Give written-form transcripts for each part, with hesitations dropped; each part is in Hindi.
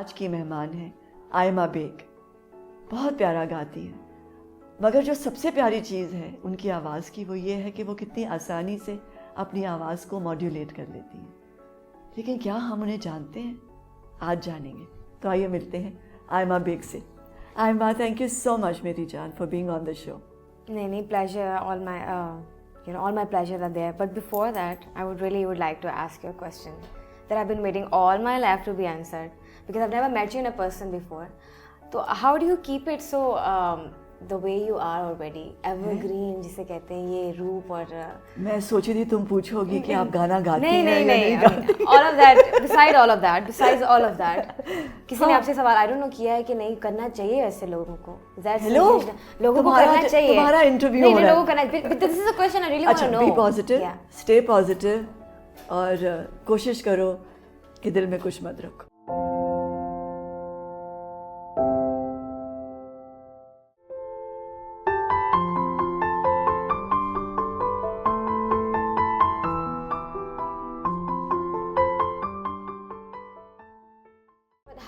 आज की मेहमान है आयमा बेग। बहुत प्यारा गाती है, मगर जो सबसे प्यारी चीज़ है उनकी आवाज़ की वो ये है कि वो कितनी आसानी से अपनी आवाज़ को मॉड्यूलेट कर लेती हैं। लेकिन क्या हम उन्हें जानते हैं? आज जानेंगे। तो आइए मिलते हैं आयमा बेग से। Aima, thank you so much मेरी जान for being on the show. नहीं, pleasure, all my pleasures are there. But before that, I would like to ask you a question that I've been waiting all my life to be answered, because I've never met you in a person before. So how do you keep it so the way you are already evergreen, जिसे कहते हैं, ये रूप? और मैं सोची थी तुम पूछोगी कि आप गाना गाती हैं नहीं, या नहीं गाती। all of that, besides all of that, किसी ने आपसे सवाल I don't know किया है कि नहीं करना चाहिए वैसे लोगों को? हेलो, लोगों को करना चाहिए। तुम्हारा इंटरव्यू हो रहा है। लोगों को करना। This is a question I really want to know. Be positive, stay positive और कोशिश करो कि दिल में कुछ मत रखो।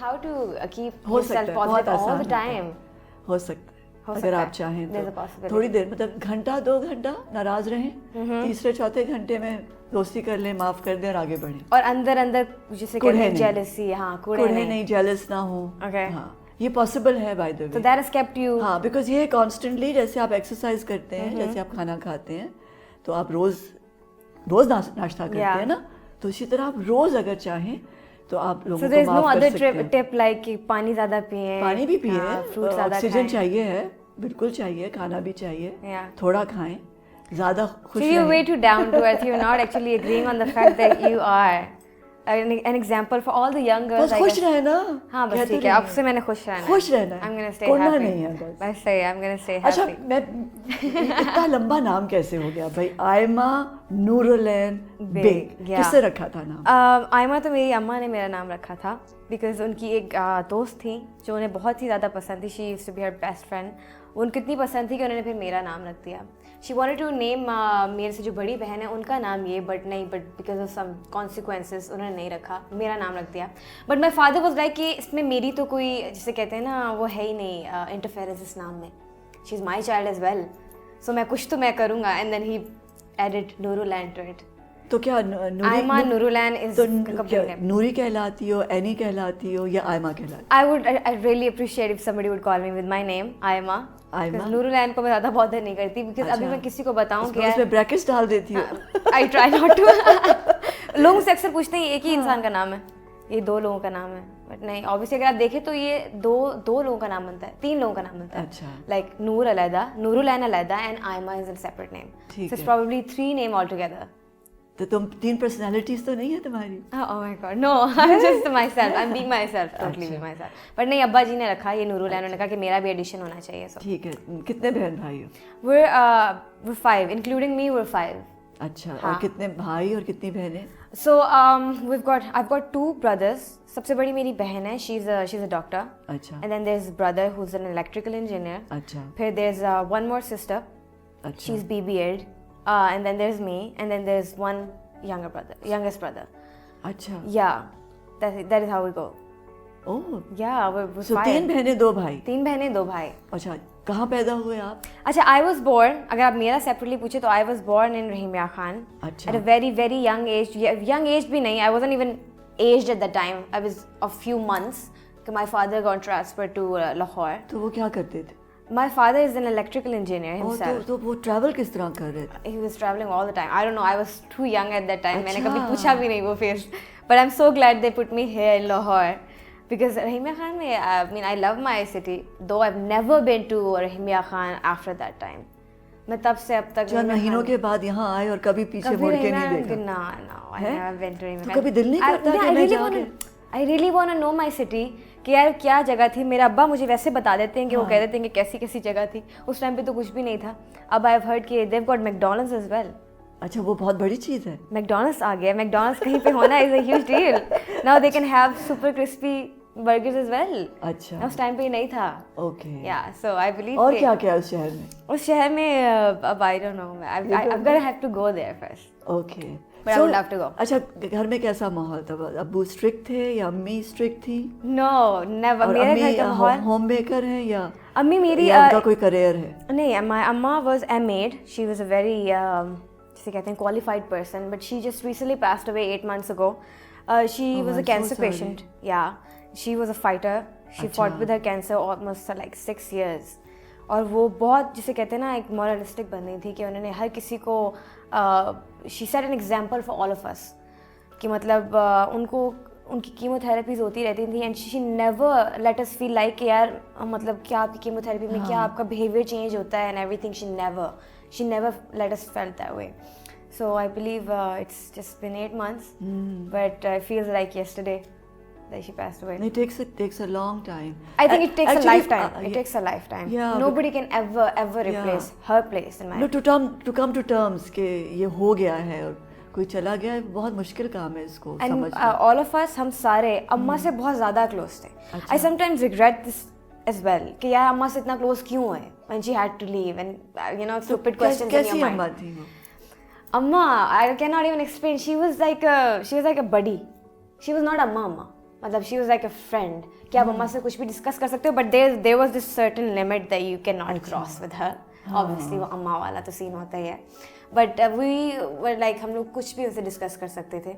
How to keep हो yourself सकता है, बहुत positive all आसान the time? हो सकता है हो अगर सकता आप है। चाहें There's a तो possibility. थोड़ी देर, मतलब घंटा 2 घंटा नाराज रहें, तीसरे चौथे घंटे में दोस्ती कर लें, माफ कर दें और आगे बढ़ें। और अंदर जिसे कहते हैं जेलसी, हाँ, कुड़े नहीं, जेलस ना हो। Okay. हाँ, ये पॉसिबल है by the way. So that has kept you. हाँ, बिकॉज ये कॉन्स्टेंटली, जैसे आप एक्सरसाइज करते हैं, जैसे आप खाना खाते हैं, तो आप रोज नाश्ता करते हैं ना, तो इसी तरह आप रोज अगर चाहें तो आप लोगों को माफ कर सकते हैं। टिप लाइक कि पानी ज्यादा पिए, पानी भी पिए, फ्रूट ज्यादा ऑक्सीजन चाहिए है, बिल्कुल चाहिए, खाना भी चाहिए, थोड़ा खाएं, ज्यादा खुश So you're way too down to earth. You're not actually agreeing on the fact that you are an example for all the young girls. बस खुश रहे ना। हाँ, बस ठीक है, अब से मैंने खुश रहना है। खुश रहना है, I'm gonna stay कोना happy. नहीं है बस। बस सही है, I'm gonna stay happy. अच्छा, मैं इतना लंबा नाम कैसे हो गया भाई? आयमा नूरुलैन बेग, किससे रखा था नाम? आयमा तो मेरी अम्मा ने मेरा नाम रखा था, बिकॉज उनकी एक दोस्त थी जो उन्हें बहुत ही ज़्यादा पसंद थी। She used to be her best friend. उनको इतनी पसंद थी कि उन्होंने फिर मेरा नाम रख दिया। शी वांटेड टू नेम मेरे से जो बड़ी बहन है उनका नाम ये, but because of some consequences उन्होंने नहीं रखा, मेरा नाम रख दिया। But my father was like कि इसमें मेरी तो कोई, जिसे कहते हैं ना, वो है ही नहीं इंटरफेरेंस इस नाम में। She is my child as well, so मैं कुछ तो मैं करूँगा। And then he added Noorulain to it. तो क्या आयमा नूरुलैन इज नूरी कहलाती हो, एनी कहलाती हो या आयमा कहलाती? I really appreciate if somebody would call me with my name, Aima. नूरुलैन को मैं ज़्यादा बॉदर नहीं करती, बिकॉज अभी मैं किसी को बताऊं कि उसमें ब्रैकेट्स डाल देती हूँ। I try not to। लोग मुझसे अक्सर पूछते हैं एक ही इंसान का नाम है, ये 2 लोगों का नाम है, बट नहीं, ऑब्वियसली अगर आप देखें तो ये दो लोगों का नाम बनता है, 3 लोगों का नाम बनता है। अच्छा, like Noor Alaida, Noorulain Alaida and Ayma is a separate name. So it's probably 3 name all together. तो तुम 3 पर्सनालिटीज तो नहीं है तुम्हारी? Oh my God, no, I'm just myself. I'm being myself, totally being myself. But नहीं, अब्बा जी ने रखा ये नूरुलैन, उन्होंने कहा कि मेरा भी एडिशन होना चाहिए। So ठीक है। कितने बहन भाई हो? We're 5, including me. We're 5. अच्छा, और कितने भाई और कितनी बहनें? So I've got 2 brothers. सबसे बड़ी मेरी बहन है, she's a doctor. अच्छा. And then there's brother who's an electrical engineer. अच्छा. फिर there's one more sister. अच्छा. She's BBA'd. And then there's me, and then there's one youngest brother. अच्छा. Yeah, that is how we go. Oh. Yeah, we're so 3 बहनें 2 भाई? 3 बहनें 2 भाई। अच्छा, कहाँ पैदा हुए आप? अच्छा, I was born, अगर आप मेरा सेपरेटली पूछे तो I was born in रहीम या खान। अच्छा. At a very very young age भी नहीं, I wasn't even aged at that time. I was a few months. My father got transferred to Lahore. तो वो क्या करते थे? My father is an electrical engineer himself. तो वो ट्रैवल किस तरह कर रहे थे? He was traveling all the time. I don't know. I was too young at that time. मैंने कभी पूछा भी नहीं वो फिर. But I'm so glad they put me here in Lahore, because Rahimia Khan में, I mean, I love my city. Though I've never been to Rahimia Khan after that time. मैं तब से अब तक 4 महीनों के बाद यहाँ आए और कभी पीछे मुड़ के नहीं देखा? No, I never been to Rahimia Khan. तो कभी दिल नहीं करता कि मैं जाके? I really want to know my city. कि यार क्या जगह थी। मेरे अब्बा मुझे वैसे बता देते हैं कि वो कह देते हैं कि कैसी कैसी जगह थी। उस टाइम पे तो कुछ भी नहीं था। अब आई हैव हर्ड कि they've got McDonald's as well. अच्छा, वो बहुत बड़ी चीज़ है। McDonald's आ गया। McDonald's कहीं पे होना is a huge deal. Now they can have super crispy burgers as well. अच्छा, उस टाइम पे नहीं था। Okay. Yeah, so I believe. और क्या क्या उस शहर में? उस शहर में अब I don't know. I'm gonna have to go there first. Okay. but I would love to go. अच्छा, घर में कैसा माहौल था? अब्बू स्ट्रिक्ट थे या अम्मी स्ट्रिक्ट थी? No, never. और मेरे घर अम्मी का माहौल, होम मेकर है या अम्मी मेरी उनका कोई करियर है? नहीं, my amma was a maid. She was a very जिसे कहते हैं qualified person, but she just recently passed away 8 months ago. She was a I'm so cancer sorry. patient. Yeah, she was a fighter. She fought with her cancer almost for like 6 years. और वो बहुत जिसे कहते हैं ना एक moralistic बनी थी कि उन्होंने हर किसी को she set an example for all of us कि मतलब उनको उनकी कीमोथेरेपीज होती रहती थी and she never let us feel like कि यार मतलब क्या आपकी कीमोथेरेपी में क्या आपका बिहेवियर चेंज होता है and everything she never let us felt that way so I believe it's just been 8 months but it feels like yesterday that she passed away. It takes a long time. I think it takes Actually, a lifetime. It takes a lifetime. Yeah, Nobody can ever replace her place in my No, to come to terms कि ये हो गया है और कोई चला गया है, बहुत मुश्किल काम है इसको and समझना। all of us हम सारे अम्मा से बहुत ज़्यादा क्लोज थे. I sometimes regret this as well कि यार अम्मा से इतना क्लोज क्यों है when she had to leave and you know stupid questions in your कैसी mind. अम्मा थी वो? अम्मा I cannot even explain. She was like a buddy. She was not अम्मा मतलब she was like a friend कि आप अम्मा से कुछ भी डिस्कस कर सकते हो but there was this certain limit that you cannot cross with her. Obviously वो अम्मा वाला तो सीन होता ही है बट we were like हम लोग कुछ भी उनसे डिस्कस कर सकते थे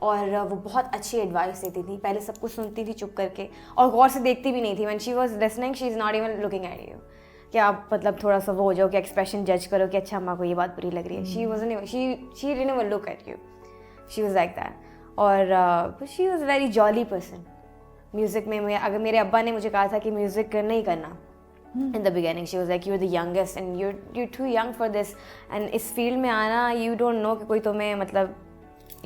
और वो बहुत अच्छी एडवाइस देती थी. पहले सब कुछ सुनती थी चुप करके और गौर से देखती भी नहीं थी. when she was listening she is not even looking at you कि आप मतलब थोड़ा सा वो हो जाओ कि एक्सप्रेशन जज करो कि अच्छा अम्मा को ये बात बुरी लग रही है. she didn't even look at you. she was like that और she was very jolly person. Music में अगर मेरे अब्बा ने मुझे कहा था कि म्यूज़िक नहीं करना in the beginning she was like you're the youngest and you're too young for this and इस फील्ड में आना you don't know कि कोई तुम्हें मतलब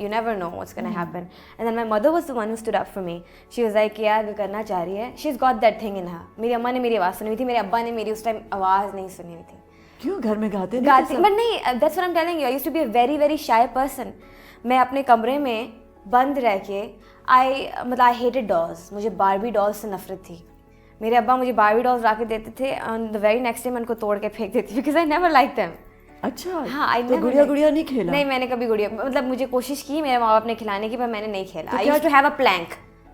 you never know what's gonna happen and then my mother was the one who stood up for me. She was like यार अगर करना चाह रही है she's got that thing in her. मेरी अम्मा ने मेरी आवाज़ सुनी हुई थी, मेरे अब्बा ने मेरी उस टाइम आवाज़ नहीं सुनी हुई थी. क्यों घर में गाते नहीं? बट नहीं that's what I'm telling you. I used to be a very very shy person. मैं अपने कमरे में बंद रह के I hated dolls. मुझे बारबी डॉल्स से नफरत थी. मेरे अब्बा मुझे बारबी डॉल्स ला के देते थे और द वेरी नेक्स्ट डे मैं उनको तोड़ के फेंक देती because I never like them. अच्छा हाँ, तो गुड़िया नहीं खेला? नहीं, मैंने कभी गुड़िया मतलब मुझे कोशिश की मेरे माँ बाप ने खिलाने की पर मैंने नहीं खेला. I used to have a plank.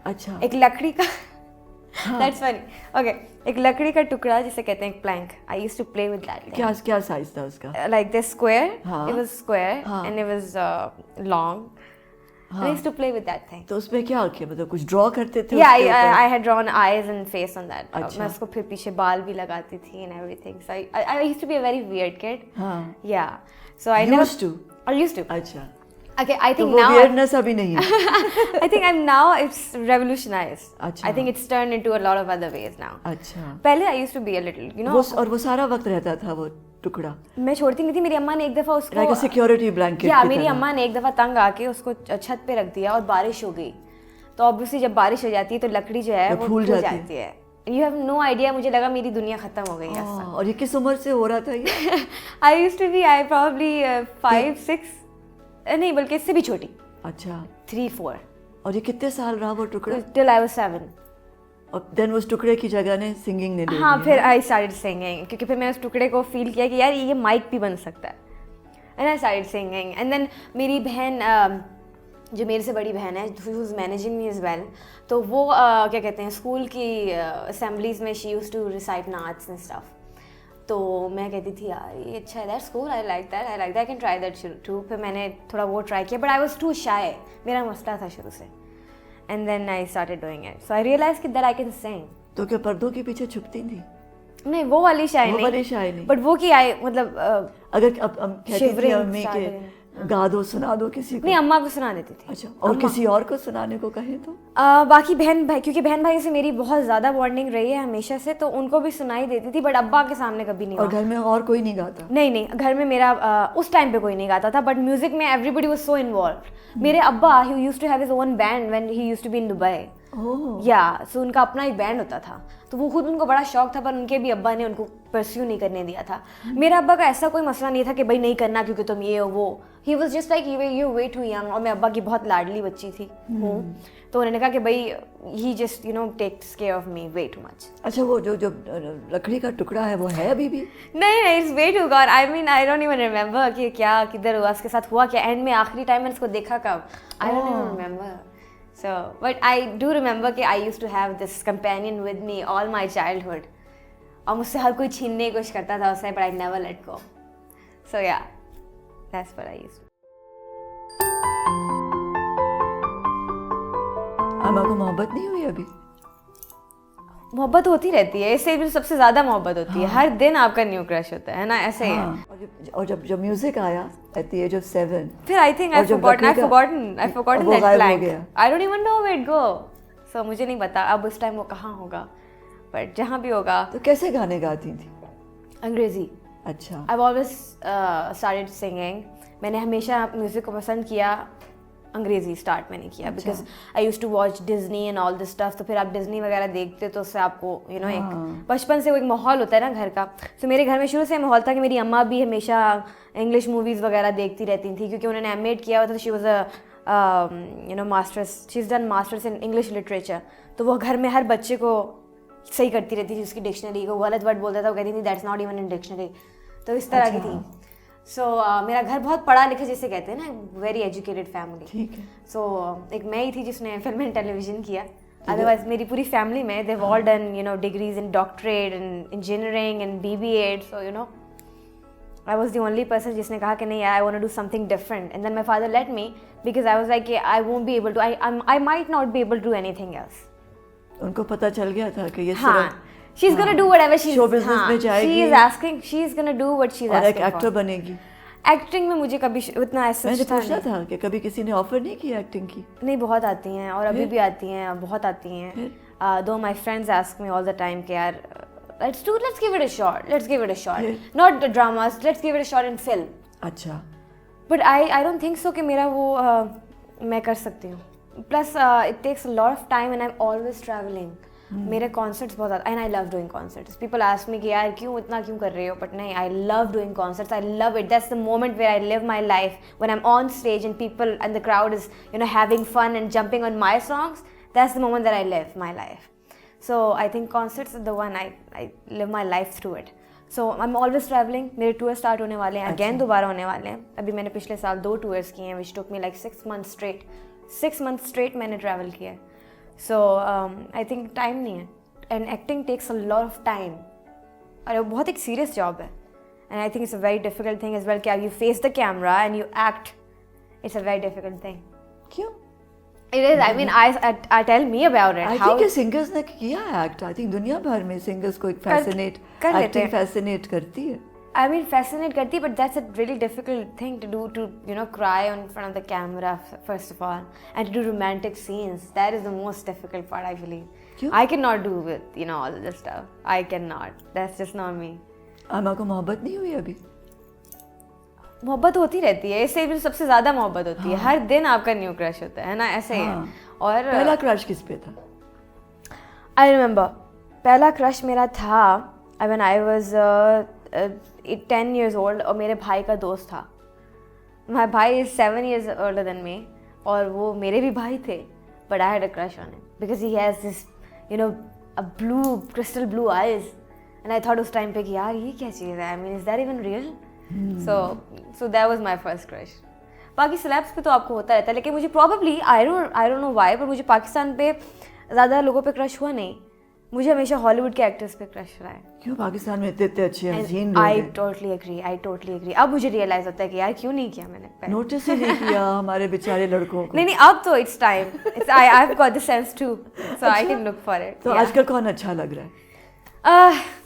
अच्छा, एक लकड़ी का दैट्स फनी. ओके, एक लकड़ी का टुकड़ा जिसे कहते हैं plank. I used to play with that. क्या साइज था उसका? Like this square. It was square and it was long. I used to play with that thing. तो उसमें क्या किया मतलब कुछ ड्रॉ करते थे? Yeah, I had drawn eyes and face on that. अच्छा. मैं उसको फिर पीछे बाल भी लगाती थी and everything. So I used to be a very weird kid. हाँ. Yeah. So I never used to. I used to. अच्छा. Okay, I think तो now. वो weirdness अभी नहीं है. I think I'm now it's revolutionized. अच्छा. I think it's turned into a lot of other ways now. अच्छा. पहले I used to be a little, you know. और वो सारा वक्त रहता था वो टुकड़ा? मैं छोड़ती नहीं थी. मेरी अम्मा ने एक दफा उसको like a security blanket. या मेरी अम्मा ने एक दफा तंग आके उसको छत पे रख दिया और बारिश हो गई. तो ऑब्वियसली जब बारिश हो जाती है तो लकड़ी जो है वो फूल जाती है. You have no idea. मुझे लगा मेरी दुनिया खत्म हो गई है. और ये किस उम्र से हो रहा था ये? I used to be probably 5, 6 नहीं बल्कि इससे भी छोटी. अच्छा. 3, 4. और ये कितने साल रहा वो टुकड़ा? Till I was 7. और देन उस टुकड़े की जगह ने सिंगिंग ने ले हाँ, लिया. फिर आई स्टार्टेड सिंगिंग क्योंकि फिर मैं उस टुकड़े को फील किया कि यार ये माइक भी बन सकता है. And I started singing and then मेरी बहन जो मेरे से बड़ी बहन है who is managing me as well, तो वो क्या कहते हैं स्कूल की असेंबलीज में शी यूज्ड टू रिसाइट नाट्स एंड स्टफ. तो मैं कहती थी यार ये अच्छा है that school, I like that I can try that too. फिर मैंने थोड़ा वो ट्राई किया but I was too shy. मेरा मसला था शुरू से. And then I started doing it. So I realise कि दैट आई कैन सिंग. तो क्या पर्दों के पीछे छुपती थी? नहीं, वो वाली शाय नहीं बट वो की आई मतलब अगर अब कहती थी अम्मी के गा दो सुना दो किसी को? नहीं, अम्मा को सुना देती थी. अच्छा. और किसी और को सुनाने को कहे तो? बाकी बहन भाई, क्योंकि बहन भाई से मेरी बहुत ज़्यादा बॉन्डिंग रही है हमेशा से, तो उनको भी सुनाई देती थी बट अब्बा के सामने कभी नहीं. और घर में और कोई नहीं गाता? नहीं, घर में मेरा उस टाइम पे कोई नहीं गाता था बट म्यूजिक में एवरीबडी वाज सो इन्वॉल्व्ड. मेरे अब्बा he used to have his own band when he used to be in Dubai. या सो उनका अपना एक बैंड होता था तो वो खुद उनको बड़ा शौक था पर उनके भी अब्बा ने उनको परस्यू नहीं करने दिया था. मेरा अब्बा का ऐसा कोई मसला नहीं था कि भाई नहीं करना क्योंकि तुम ये हो वो. He was just like you way too young, और मैं अब्बा की बहुत लाडली बच्ची थी हूँ, तो उन्होंने कहा कि भाई he just takes care of me way too much. अच्छा, वो जो जो लकड़ी का टुकड़ा है वो है अभी भी? नहीं, it's way too gone. I mean I don't even remember कि क्या किधर हुआ, उसके साथ हुआ क्या, एंड में आखिरी टाइम मैंने उसको देखा कब, I don't even remember. So but I do remember कि I used to have this companion with me all my childhood, और मुझसे हर कोई छीनने की कोशिश करता था उससे, but I never let go. So yeah that's what I used. अम्मा को मोहब्बत नहीं हुई अभी? मोहब्बत होती रहती है, इससे भी सबसे ज्यादा मोहब्बत होती है, हर दिन आपका न्यू क्रश होता है ना, ऐसे ही है। और जब म्यूजिक आया एट द एज ऑफ 7, फिर I think I forgotten that plan, I don't even know where it go, so मुझे नहीं पता अब उस टाइम वो कहाँ होगा, बट जहाँ भी होगा। तो कैसे गाने गाती थी? अंग्रेजी। अच्छा। आई ऑलवेज स्टार्टेड सिंगिंग, मैंने हमेशा म्यूजिक को पसंद किया, अंग्रेजी स्टार्ट मैंने किया because I use to watch Disney and all this stuff, तो फिर आप डिज्नी वगैरह देखते तो उससे आपको एक बचपन से वो एक माहौल होता है ना घर का। तो मेरे घर में शुरू से माहौल था कि मेरी अम्मा भी हमेशा इंग्लिश मूवीज़ वगैरह देखती रहती थी, क्योंकि उन्होंने एम एड किया हुआ था, she was a masters, she is done masters in English literature, तो वो घर में हर बच्चे को सही करती रहती थी, उसकी डिक्शनरी को गलत वर्ड बोलता था वो कहती थी that's not even in dictionary, तो इस तरह की थी। सो मेरा घर बहुत पढ़ा लिखा जिसे कहते हैं ना, वेरी एजुकेटेड फैमिली। ठीक है। सो एक मैं ही थी जिसने फिल्म एंड टेलीविजन किया, अदरवाइज मेरी पूरी फैमिली में they all done degrees in doctorate in engineering and BBA, so I was the only person जिसने कहा कि नहीं I want to do something different, and then my father let me because I was like I won't be able to, I might not be able to do anything else. उनको पता चल गया था कि ये she's gonna do whatever she's show business में जाएगी, she is asking, she's gonna do what she's asking एक एक्टर बनेगी। एक्टिंग में मुझे कभी उतना ऐसा मैंने पूछा था कि कभी किसी ने ऑफर नहीं किया एक्टिंग की? नहीं, बहुत आती हैं और अभी भी आती हैं, बहुत आती हैं। दो my friends ask me all the time कि यार let's give it a shot, not the dramas, let's give it a shot in film। अच्छा। but I don't think so कि मेरा वो मैं कर सकती हूँ, plus it takes a lot of time and I'm always traveling। मेरे कॉन्सर्ट्स बहुत आते, and I love doing concerts. People ask me कि यार क्यों कर रहे हो, बट नहीं, I love doing concerts, I love it, that's the moment where I live my life, when I am on stage and people and the crowd is having fun and jumping on my songs, that's the moment that I live my life. So I think concerts is the one I live my life through it. So I am always travelling. मेरे टूर स्टार्ट होने वाले हैं, अगेन दोबारा होने वाले हैं। अभी मैंने पिछले साल 2 टूर्स किए हैं, which took me like 6 months straight मैंने ट्रैवल किया है। सो आई थिंक टाइम नहीं है, and acting takes a lot of time, और वो बहुत एक सीरियस जॉब है, and I think it's a very difficult thing as well कि you face the camera and you act, it's a very difficult thing. क्यों? It is, I mean, I tell me about it. I think singers ने किया एक्ट, आई थिंक दुनिया भर में सिंगर्स को एक एक्टिंग फैसिनेट करती है। I mean, fascinate करती है, but that's a really difficult thing to do, to cry in front of the camera first of all, and to do romantic scenes. That is the most difficult part, I believe. क्यों? I cannot do with all this stuff. I cannot. That's just not me. अम्मा को मोहब्बत नहीं हुई अभी? मोहब्बत होती रहती है, इससे भी सबसे ज्यादा मोहब्बत होती है, हर दिन आपका न्यू क्रश होता है ना, ऐसे ही है। और पहला क्रश किस पे था? आई रिमेंबर पहला क्रश मेरा था when I was 10 years old, और मेरे भाई का दोस्त था। माय भाई is 7 years older than me, और वो मेरे भी भाई थे, but I had a crush on him because he has this a blue crystal blue eyes, and I thought उस टाइम पे कि यार ये क्या चीज़ है, I mean is that even real? So that was my first crush. बाकी स्लैब्स पे तो आपको होता रहता है, लेकिन मुझे probably I don't know why, पर मुझे पाकिस्तान पे ज़्यादा लोगों पे क्रश हुआ नहीं, मुझे हमेशा हॉलीवुड के एक्टर्स पे क्रश रहा है। क्यों? पाकिस्तान में इतने अच्छे हसीन लोग हैं। I totally agree. अब मुझे रियलाइज होता है कि यार क्यों नहीं किया मैंने, नोटिस ही नहीं किया हमारे बेचारे लड़कों को। नहीं, अब तो it's time, I have got the sense to, so I can look for it. तो आजकल कौन अच्छा लग रहा है?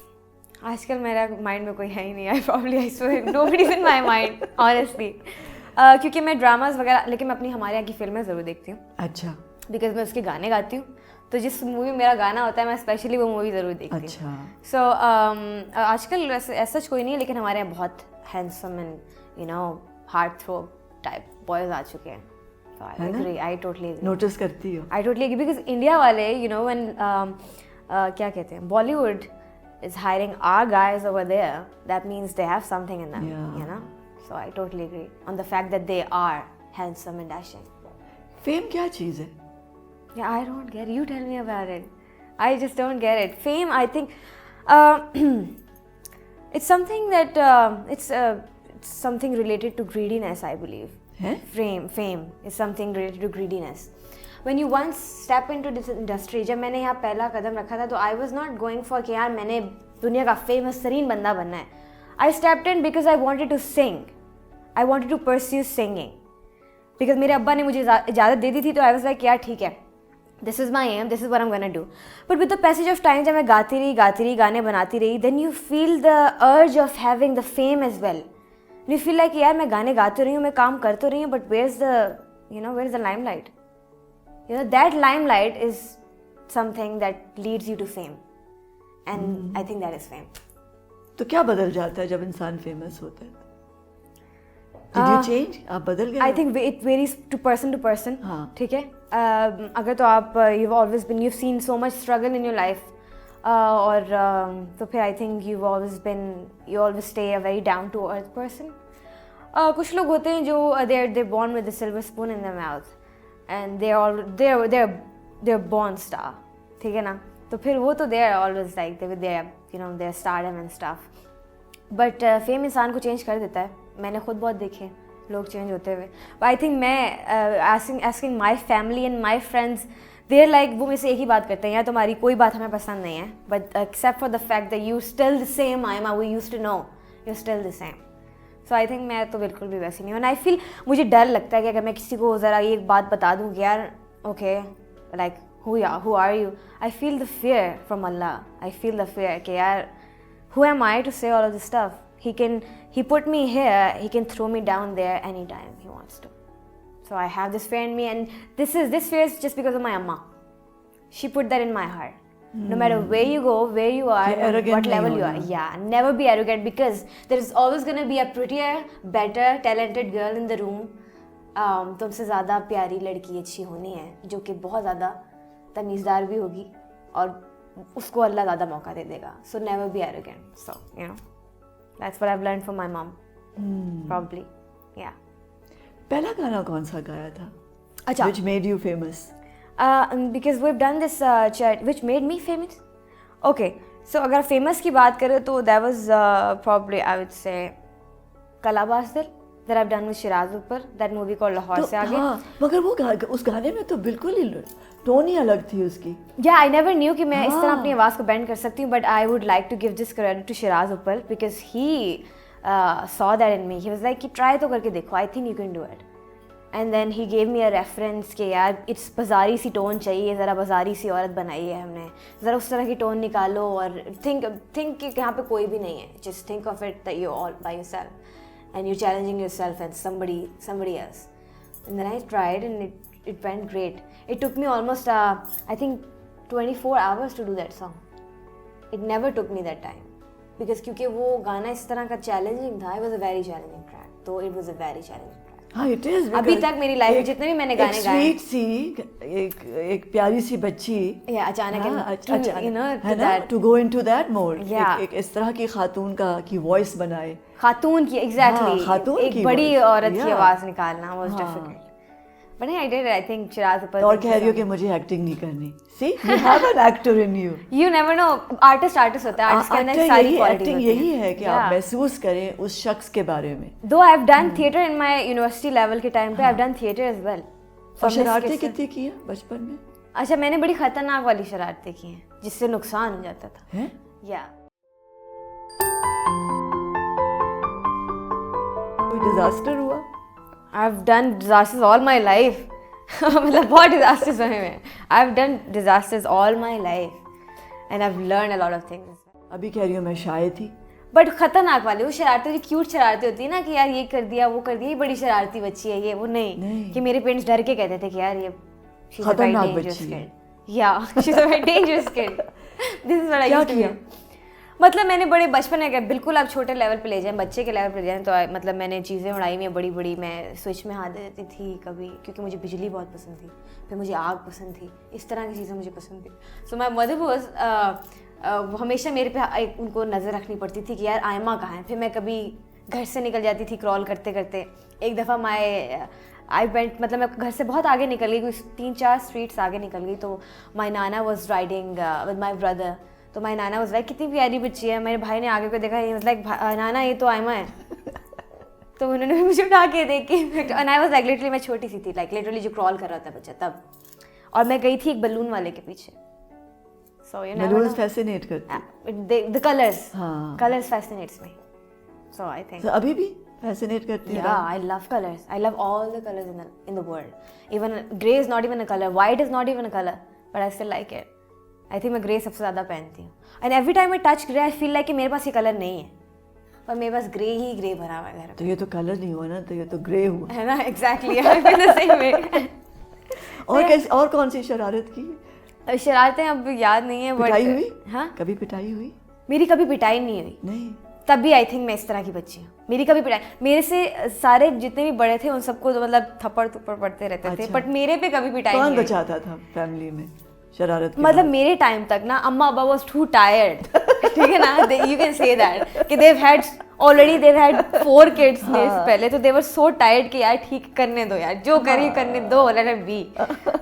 आजकल मेरा माइंड में कोई है ही नहीं, I probably I swear nobody is in my mind honestly, क्योंकि मैं ड्रामाज वगैरह, लेकिन मैं अपनी हमारे यहाँ की फिल्में ज़रूर देखती हूँ। अच्छा। बिकॉज मैं उसके गाने गाती हूँ, तो जिस मूवी में मेरा गाना होता है मैं स्पेशली वो मूवी ज़रूर देखती हूँ। अच्छा। सो आजकल ऐसा कोई नहीं है, लेकिन हमारे यहाँ बहुत handsome and heart throb type boys आ चुके हैं। So I agree, I totally agree. Notice करती हो? I totally agree because India वाले when क्या कहते हैं, Bollywood is hiring our guys over there, that means they have something in them, So I totally agree on the fact that they are handsome and dashing. Fame क्या चीज़ है? Yeah, I don't get it. You tell me about it. I just don't get it. Fame, I think, it's something that it's something related to greediness, I believe. हैं? Fame is something related to greediness. When you once step into this industry, जब मैंने यहाँ पहला कदम रखा था तो I was not going for कि यार मैंने दुनिया का famous तरीन बंदा बनना है. I stepped in because I wanted to sing. I wanted to pursue singing. Because मेरे अब्बा ने मुझे इजाज़त दे दी थी तो I was like यार ठीक है. This is my aim, this is what I'm gonna do. But with the passage of time, जब मैं गाती रही, गाने बनाती रही, then you feel the urge of having the fame as well. And you feel like यार मैं गाने गाती रही हूँ, मैं काम करती रही हूँ, but where's the limelight? That limelight is something that leads you to fame. And I think that is fame. तो क्या बदल जाता है जब इंसान फेमस होता है? Did you change? आप बदल गए? I think it varies to person. हाँ. ठीक है. अगर तो आप you've seen so much struggle in your life, और तो फिर I think you always stay a very down to earth person. कुछ लोग होते हैं जो they're born with a silver spoon in their mouth and they're born star. ठीक है ना. तो फिर वो तो they're always like their stardom and stuff. But fame इंसान को change कर देता है. मैंने खुद बहुत देखे लोग चेंज होते हुए. But I think मैं asking my family and my friends, they're like वो मेरे से एक ही बात करते हैं यार तुम्हारी कोई बात हमें पसंद नहीं है. But except for the fact that you still the same Aima we used to know, you're still the same. So I think मैं तो बिल्कुल भी वैसी नहीं हूँ. And I feel मुझे डर लगता है कि अगर मैं किसी को ज़रा एक बात बता दूँ कि यार okay like who are you? I feel the fear from Allah. I feel the fear कि यार who am I to say all of this stuff? He put me here, he can throw me down there anytime he wants to. So I have this fear in me, and this fear is just because of my amma. She put that in my heart. No matter where you go, where you are, what level you are. Yeah, never be arrogant because there is always going to be a prettier, better, talented girl in the room. तुमसे ज़्यादा प्यारी लड़की अच्छी होनी है जो कि बहुत ज़्यादा तमीज़दार भी होगी और उसको अल्लाह ज़्यादा मौका दे देगा. So never be arrogant. So that's what I've learned from my mom. Probably. Yeah. पहला गाना कौन सा गाया था? अच्छा. Which made you famous? Because we've done this which made me famous. Okay. So अगर famous की बात करें तो that was probably I would say कलाबाज़ दिल that I've done with Shiraz Uppar. That movie called Lahore से आगे. हाँ, मगर वो उस गाने में तो बिल्कुल ही टोन ही अलग थी उसकी. Yeah, I never knew कि मैं इस तरह अपनी आवाज़ को bend कर सकती हूँ. But I would like to give this credit to Shiraz Uppar because he saw that in me. He was like कि try तो करके देखो. I think you can do it. And then he gave me a reference कि यार it's बाज़ारी सी टोन चाहिए, ज़रा बाज़ारी सी औरत बनाई है हमने, ज़रा उस तरह की टोन निकालो और think कि यहाँ पे कोई भी नहीं है. Just think of it that you're all by yourself and you're challenging yourself and somebody else. And then I tried and it went great. It took me almost I think 24 hours to do that song. It never took me that time because क्योंकि वो गाना इस तरह का challenging था. It was a very challenging track. So it was a very challenging track. हाँ, it is. अभी तक मेरी लाइफ में जितने भी मैंने गाने गाए एक स्वीट सी एक प्यारी सी बच्ची अचानक है ना to go into that mode. एक इस तरह की खातून की वॉइस बनाए, खातून की exactly खातून एक की बड़ी voice. औरत की आवाज निकालना was difficult. But I did it. I think Shiraz Uppar. और कह रही हो कि मुझे एक्टिंग नहीं करनी. See, you have an actor in you. You never know. Artist होता है. Artist के अंदर सारी qualities एक्टिंग यही है कि आप महसूस करें उस शख्स के बारे में. Though I've done theatre in my university level के टाइम पे, I've done theatre as well. और शरारतें कितनी की हैं बचपन में? अच्छा, मैंने बड़ी खतरनाक वाली शरारतें की हैं जिससे नुकसान हो जाता था. हैं? Yeah. कोई डिजास्टर हुआ? I've done disasters all my life. मतलब बहुत disasters हुए हैं. I've done disasters all my life, and I've learned a lot of things. अभी कह रही हूँ मैं शायद थी. But खतरनाक वाले वो शरारतें जो क्यूट शरारतें होती है ना कि यार ये कर दिया वो कर दिया, ये बड़ी शरारती बच्ची है ये वो नहीं कि मेरे पेरेंट्स डर के कहते थे कि यार ये खतरनाक बच्ची है. Yeah, she's a very dangerous kid. This is what I used to do. मतलब मैंने बड़े बचपन में बिल्कुल आप छोटे लेवल पे ले जाएं, बच्चे के लेवल पे ले जाएं तो मतलब मैंने चीज़ें उड़ाई में बड़ी बड़ी. मैं स्विच में हाथ दे देती थी कभी क्योंकि मुझे बिजली बहुत पसंद थी, फिर मुझे आग पसंद थी, इस तरह की चीज़ें मुझे पसंद थी. सो माय मदर वाज हमेशा मेरे पे उनको नज़र रखनी पड़ती थी कि यार आयमा कहाँ है. फिर मैं कभी घर से निकल जाती थी क्रॉल करते करते. एक दफ़ा आई वेंट, मतलब मैं घर से बहुत आगे निकल गई, कोई 3-4 स्ट्रीट्स आगे निकल गई. तो माई नाना was riding with my brother. तो माई नाना वॉज लाइक कितनी प्यारी बच्ची है. मेरे भाई ने आगे को देखा, लाइक नाना ये तो आयमा है. तो उन्होंने मुझे उठा के देखी. And I was like literally, मैं छोटी सी थी, लाइक लिटरली जो क्रॉल कर रहा था बच्चा तब. और मैं गई थी एक बलून वाले के पीछे. So you know balloons fascinate करते, द कलर्स, हाँ. Colours fascinates me. So I think तो अभी भी फैसिनेट करती है. yeah, I love colors. I love all the colors in the world. Even grey is not even a color, white is not even a color, but I still like it. I think मैं grey सबसे ज़्यादा पहनती हूँ. And every time I touch grey, I feel like कि मेरे पास ये कलर नहीं है, पर मेरे पास ग्रे ही ग्रे भरा हुआ है घर में. तो ये तो कलर नहीं हुआ ना, तो ये तो ग्रे हुआ है ना. Exactly, I feel the same way. और कैसे, और कौन सी शरारत की? शरारतें अब याद नहीं है. पिटाई हुई? हाँ, कभी पिटाई हुई? मेरी कभी पिटाई नहीं हुई. नहीं. तब भी आई थिंक मैं इस तरह की बच्ची हूँ. मेरी कभी पिटाई, मेरे से सारे जितने भी बड़े थे उन सबको तो मतलब थप्पड़ थप्पड़ पड़ते रहते थे, अच्छा. बट मेरे पे कभी पिटाई कौन नहीं हुई. बचाता था फैमिली में शरारत के मतलब बाद? मेरे टाइम तक ना अम्मा अब्बा वाज टू टायर्ड. ठीक है ना, यू कैन से दैट कि they've had 4 kids ने पहले, तो they were so tired कि यार ठीक करने दो यार, जो करिए करने दो, let it be.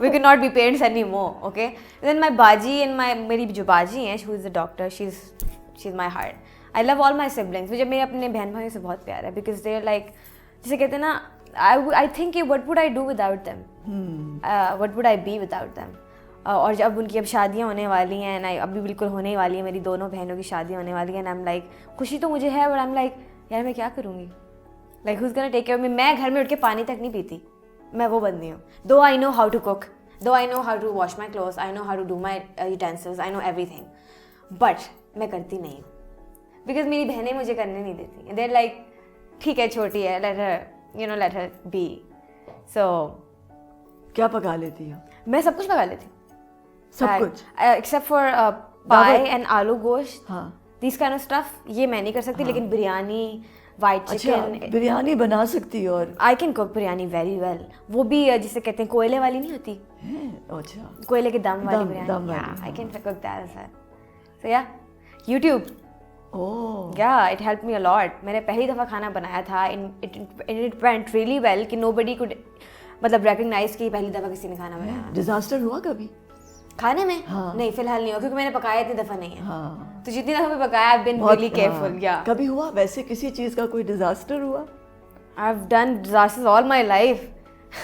We could not be parents anymore, okay? Then my बाजी and मेरी जो बाजी हैं, who is the doctor, she's my heart. I love all my siblings. मुझे मेरे अपने बहन भाइयों से बहुत प्यार है, because they're like, जैसे कहते हैं ना, I think what would I do without them? What would I be without them? और जब उनकी अब शादियाँ होने वाली हैं ना, अभी बिल्कुल होने ही वाली है, मेरी दोनों बहनों की शादियाँ होने वाली हैं. आई एम लाइक, खुशी तो मुझे है, बट आई एम लाइक यार मैं क्या करूँगी, like who's gonna take care of me. मैं घर में उठ के पानी तक नहीं पीती, मैं वो बंदी हूँ. Though I know how to cook, though I know how to wash my clothes, I know how to do my utensils, I know everything, but मैं करती नहीं हूँ, बिकॉज मेरी बहनें मुझे करने नहीं देती. देर लाइक ठीक है छोटी है, let her be. So क्या पका लेती हो? मैं सब कुछ पका लेती हूँ, सब कुछ एक्सेप्ट फॉर पाई एंड आलू गोश्त, हाँ. दिस काइंड ऑफ स्टफ ये मैं नहीं कर सकती. लेकिन बिरयानी, वाइट चिकन, बिरयानी बना सकती हो? और आई can cook biryani very well. वो भी जिसे कहते हैं कोयले वाली नहीं होती, अच्छा, कोयले के दम वाली biryani. I can cook that as well. So yeah YouTube, yeah it help me a lot. मैंने पहली दफ़ा खाना बनाया था, इट वेंट रियली वेल कि नोबडी कुड मतलब रिकग्नाइज कि पहली दफ़ा किसी ने खाना बनाया. डिजास्टर हुआ कभी खाने में? हाँ. नहीं, फिलहाल नहीं हुआ, क्योंकि मैंने पकाया इतनी दफ़ा नहीं है. हाँ. तो जितनी दफ़ा भी पकाया, I have been really careful. या कभी हुआ वैसे किसी चीज़ का कोई डिजास्टर हुआ? I have done disasters all my life.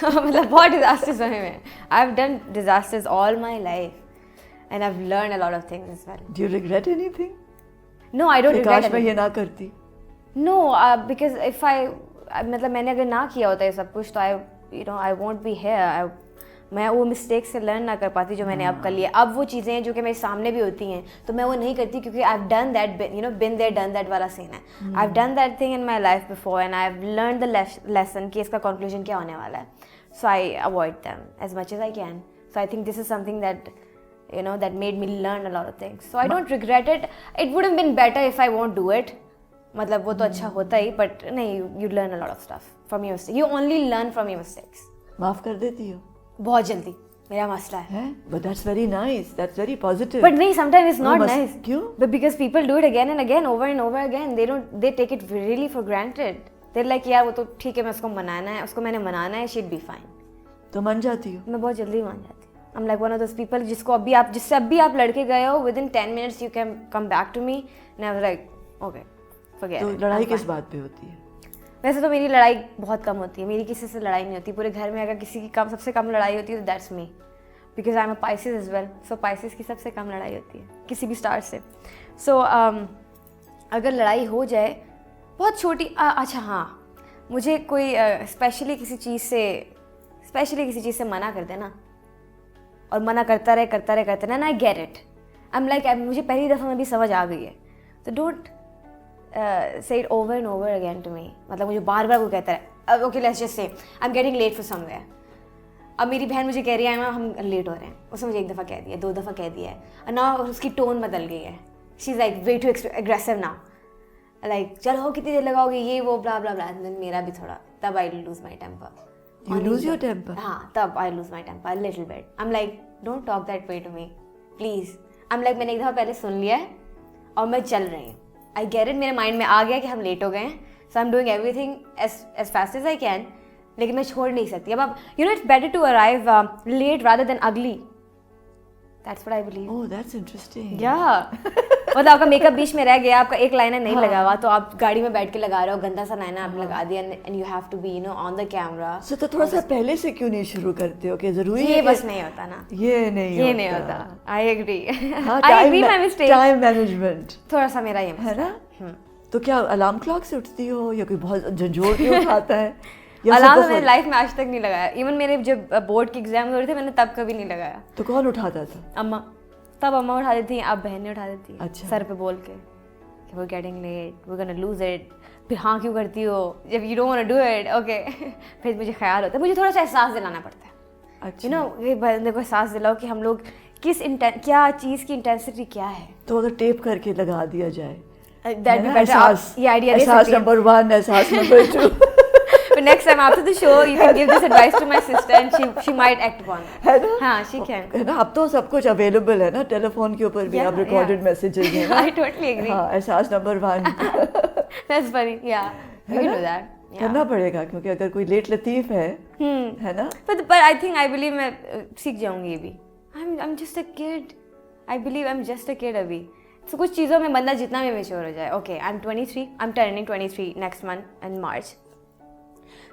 मतलब बहुत डिजास्टर्स हुए हैं. I have done disasters all my life and I have learn a lot of things as well. Do you regret anything? No, I don't regret. काश मैं ये ना करती. नो, बिकॉज इफ आई मतलब मैंने अगर ना किया होता है सब कुछ, तो आई वोंट बी हियर. मैं वो मिस्टेक से लर्न ना कर पाती जो मैंने अब कर लिया. अब वो चीज़ें हैं जो कि मेरे सामने भी होती हैं, तो मैं वो नहीं करती, क्योंकि I have done that, been there done that वाला सीन है. I have done that thing in my life before and I have learn the lesson कि इसका कंक्लूजन क्या होने वाला है. So I avoid them as much as I can. So I think this is something that that made me learn a lot of things. So I don't regret it. It would have been better if I won't do it. मतलब वो तो अच्छा होता ही, but नहीं, you learn a lot of stuff from your mistakes. You only learn from your mistakes. माफ कर देती हो? बहुत जल्दी, मेरा मसला है. But that's very nice. That's very positive. But नहीं, sometimes it's not nice. क्यों? But because people do it again and again, over and over again. They take it really for granted. They're like यार वो तो ठीक है, मैं उसको मनाना है, उसको मैंने मनाना है, she'd be fine. तो मान जाती हो? मैं बहुत जल्दी मान जाती हूँ. I'm like one of those people जिससे अभी आप लड़के गए हो, within 10 minutes you can come back to me, and I was like, okay, forget it. तो लड़ाई किस बात पे होती है? वैसे तो मेरी लड़ाई बहुत कम होती है, मेरी किसी से लड़ाई नहीं होती. पूरे घर में अगर किसी की सबसे कम लड़ाई होती है तो that's me, because I am a Pisces as well. So Pisces की सबसे कम लड़ाई होती है किसी भी स्टार से. सो अगर लड़ाई हो जाए बहुत छोटी, अच्छा हाँ, मुझे कोई स्पेशली किसी चीज़ से मना कर देना, और मना करता रहे ना, I get it. I am like, मुझे पहली दफ़ा में भी समझ आ गई है, तो don't say it over and over again to me. मतलब मुझे बार बार वो कहता है, okay let's just say I am getting late for somewhere. अब मेरी बहन मुझे कह रही है हम लेट हो रहे हैं, उसने मुझे 1 दफ़ा कह दिया, 2 दफ़ा कह दिया है, और ना उसकी टोन बदल गई है. She is like way too aggressive now, like चलो कितनी देर लगाओगे, ये वो ब्ला ब्ला ब्ला. मेरा भी थोड़ा, तब I lose my temper. You lose your temper? हाँ, तब I lose my temper a little bit. I'm like, don't talk that way to me, please. I'm like, मैंने एक दफ़ा पहले सुन लिया है और मैं चल रही हूँ. I get it, मेरे माइंड में आ गया कि हम लेट हो गए हैं, so I am doing everything as fast as I can, लेकिन मैं छोड़ नहीं सकती. अब आप it's better to arrive late rather than ugly. That's what I believe. Oh that's interesting. या मतलब आपका मेकअप बीच में रह गया, आपका एक लाइनर नहीं लगा हुआ, तो आप गाड़ी में बैठ के लगा रहे हो, गंदा सा लाइनर आपने लगा दिया, and you have to be on the camera. So तो थोड़ा सा पहले से क्यों नहीं शुरू करते हो कि जरूरी है ये कि बस नहीं होता ना. ये नहीं होता. I agree. हाँ, I agree my mistake. Time management थोड़ा सा मेरा ये है ना. तो क्या अलार्म क्लॉक से उठती हो या कोई बहुत झंझोड़ के उठाता है? अलार्म मैंने लाइफ में आज तक नहीं लगाया. इवन मेरे जब बोर्ड के एग्जाम हो रहे थे मैंने तब कभी नहीं लगाया. तो कौन उठाता था? अम्मा. तब अम्मा उठा देती थी, अब बहनें उठा देती. अच्छा. सर पे बोल के कि वो getting late, we gonna lose it. फिर हाँ क्यों करती हो जब you don't want to do it. Okay. फिर मुझे ख्याल होता है, मुझे थोड़ा सा एहसास दिलाना पड़ता है. अच्छा. ये बंदे को एहसास दिलाओ कि हम लोग क्या चीज़ की इंटेंसिटी क्या है. तो अगर टेप करके लगा दिया जाए दैट बी बेटर. आप ये आइडिया दे एहसास सकती हैं. नंबर 1, एहसास number 2. But next time after the show, you can give this advice to my sister, and she might act upon it. है ना. हाँ, she can. है ना. अब तो सब कुछ अवेलेबल है ना, टेलीफोन के ऊपर भी आप रिकॉर्डेड मैसेजेस हैं ना. I totally agree. हाँ, एहसास number 1. That's funny. Yeah, you can do that. करना पड़ेगा क्योंकि अगर कोई लेट लतीफ है ना. But I think I believe मैं सीख जाऊंगी ये भी. I'm just a kid. I believe I'm just a kid अभी. So कुछ चीज़ों में बंदा जितना भी मैच्योर हो जाए. Okay, I'm 23. I'm turning 23 next month in March.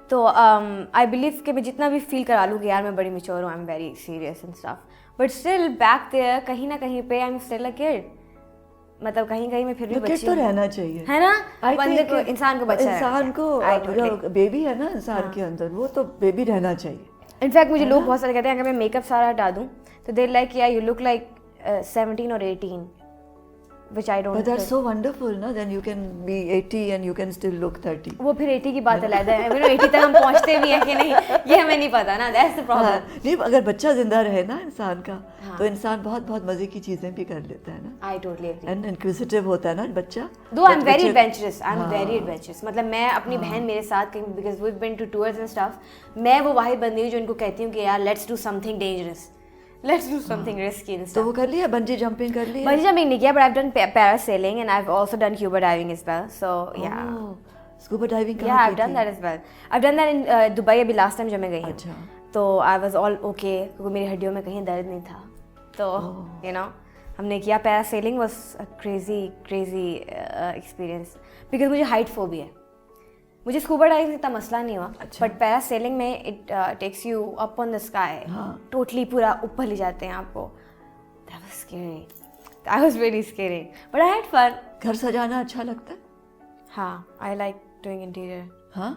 तो आई बिलीव कि मैं जितना भी फील करा लूँ कि यार मैं बड़ी मैच्योर हूँ, I am very serious and stuff, but still back there कहीं ना कहीं पे I am still a kid. मतलब कहीं कहीं मैं फिर भी बच्ची तो रहना चाहिए, है ना. बंदे को, इंसान को बच्चा, इंसान को बेबी है ना इंसान के अंदर, वो तो बेबी रहना चाहिए. इनफैक्ट मुझे लोग बहुत सारे कहते हैं अगर मैं मेकअप सारा हटा दूँ तो दे लाइक या you look like 17 or 18. Which I don't. But that's so wonderful, na? Then you can be 80 and you can still look 30. वो फिर 80 की बात अलग है. 80 तक हम पहुंचते भी हैं कि नहीं ये हमें नहीं पता ना. That's the problem. नहीं, अगर बच्चा जिंदा रहे ना इंसान का, तो इंसान बहुत बहुत मजे की चीजें भी कर लेता है ना. I totally agree. And inquisitive होता है ना बच्चा. Though I'm very adventurous. I'm very adventurous. मतलब मैं अपनी बहन मेरे साथ कहीं because we've been to tours and stuff. मैं वो वाहिद बंदी हूँ जो इनको कहती हूँ कि यार let's do something dangerous. Let's do something risky and stuff. तो वो कर लिया, बंजी जंपिंग कर लिया. बंजी जंपिंग नहीं किया, but I've done parasailing and I've also done scuba diving as well. So yeah. Scuba diving कहाँ Yeah, I've done that as well. I've done that in Dubai अभी last time जब मैं गई हूँ. अच्छा. तो I was all okay क्योंकि मेरी हड्डियों में कहीं दर्द नहीं था. तो you know हमने किया. parasailing was a crazy experience because मुझे height phobia है. मुझे स्कूबा डाइविंग से इतना मसला नहीं हुआ, बट पैरासेलिंग में it takes you up on the sky. Totally पूरा ऊपर ले जाते हैं आपको. That was scary. That was really scary but I had fun. घर सजाना अच्छा लगता है? हाँ, आई लाइक डूइंग इंटीरियर. हाँ,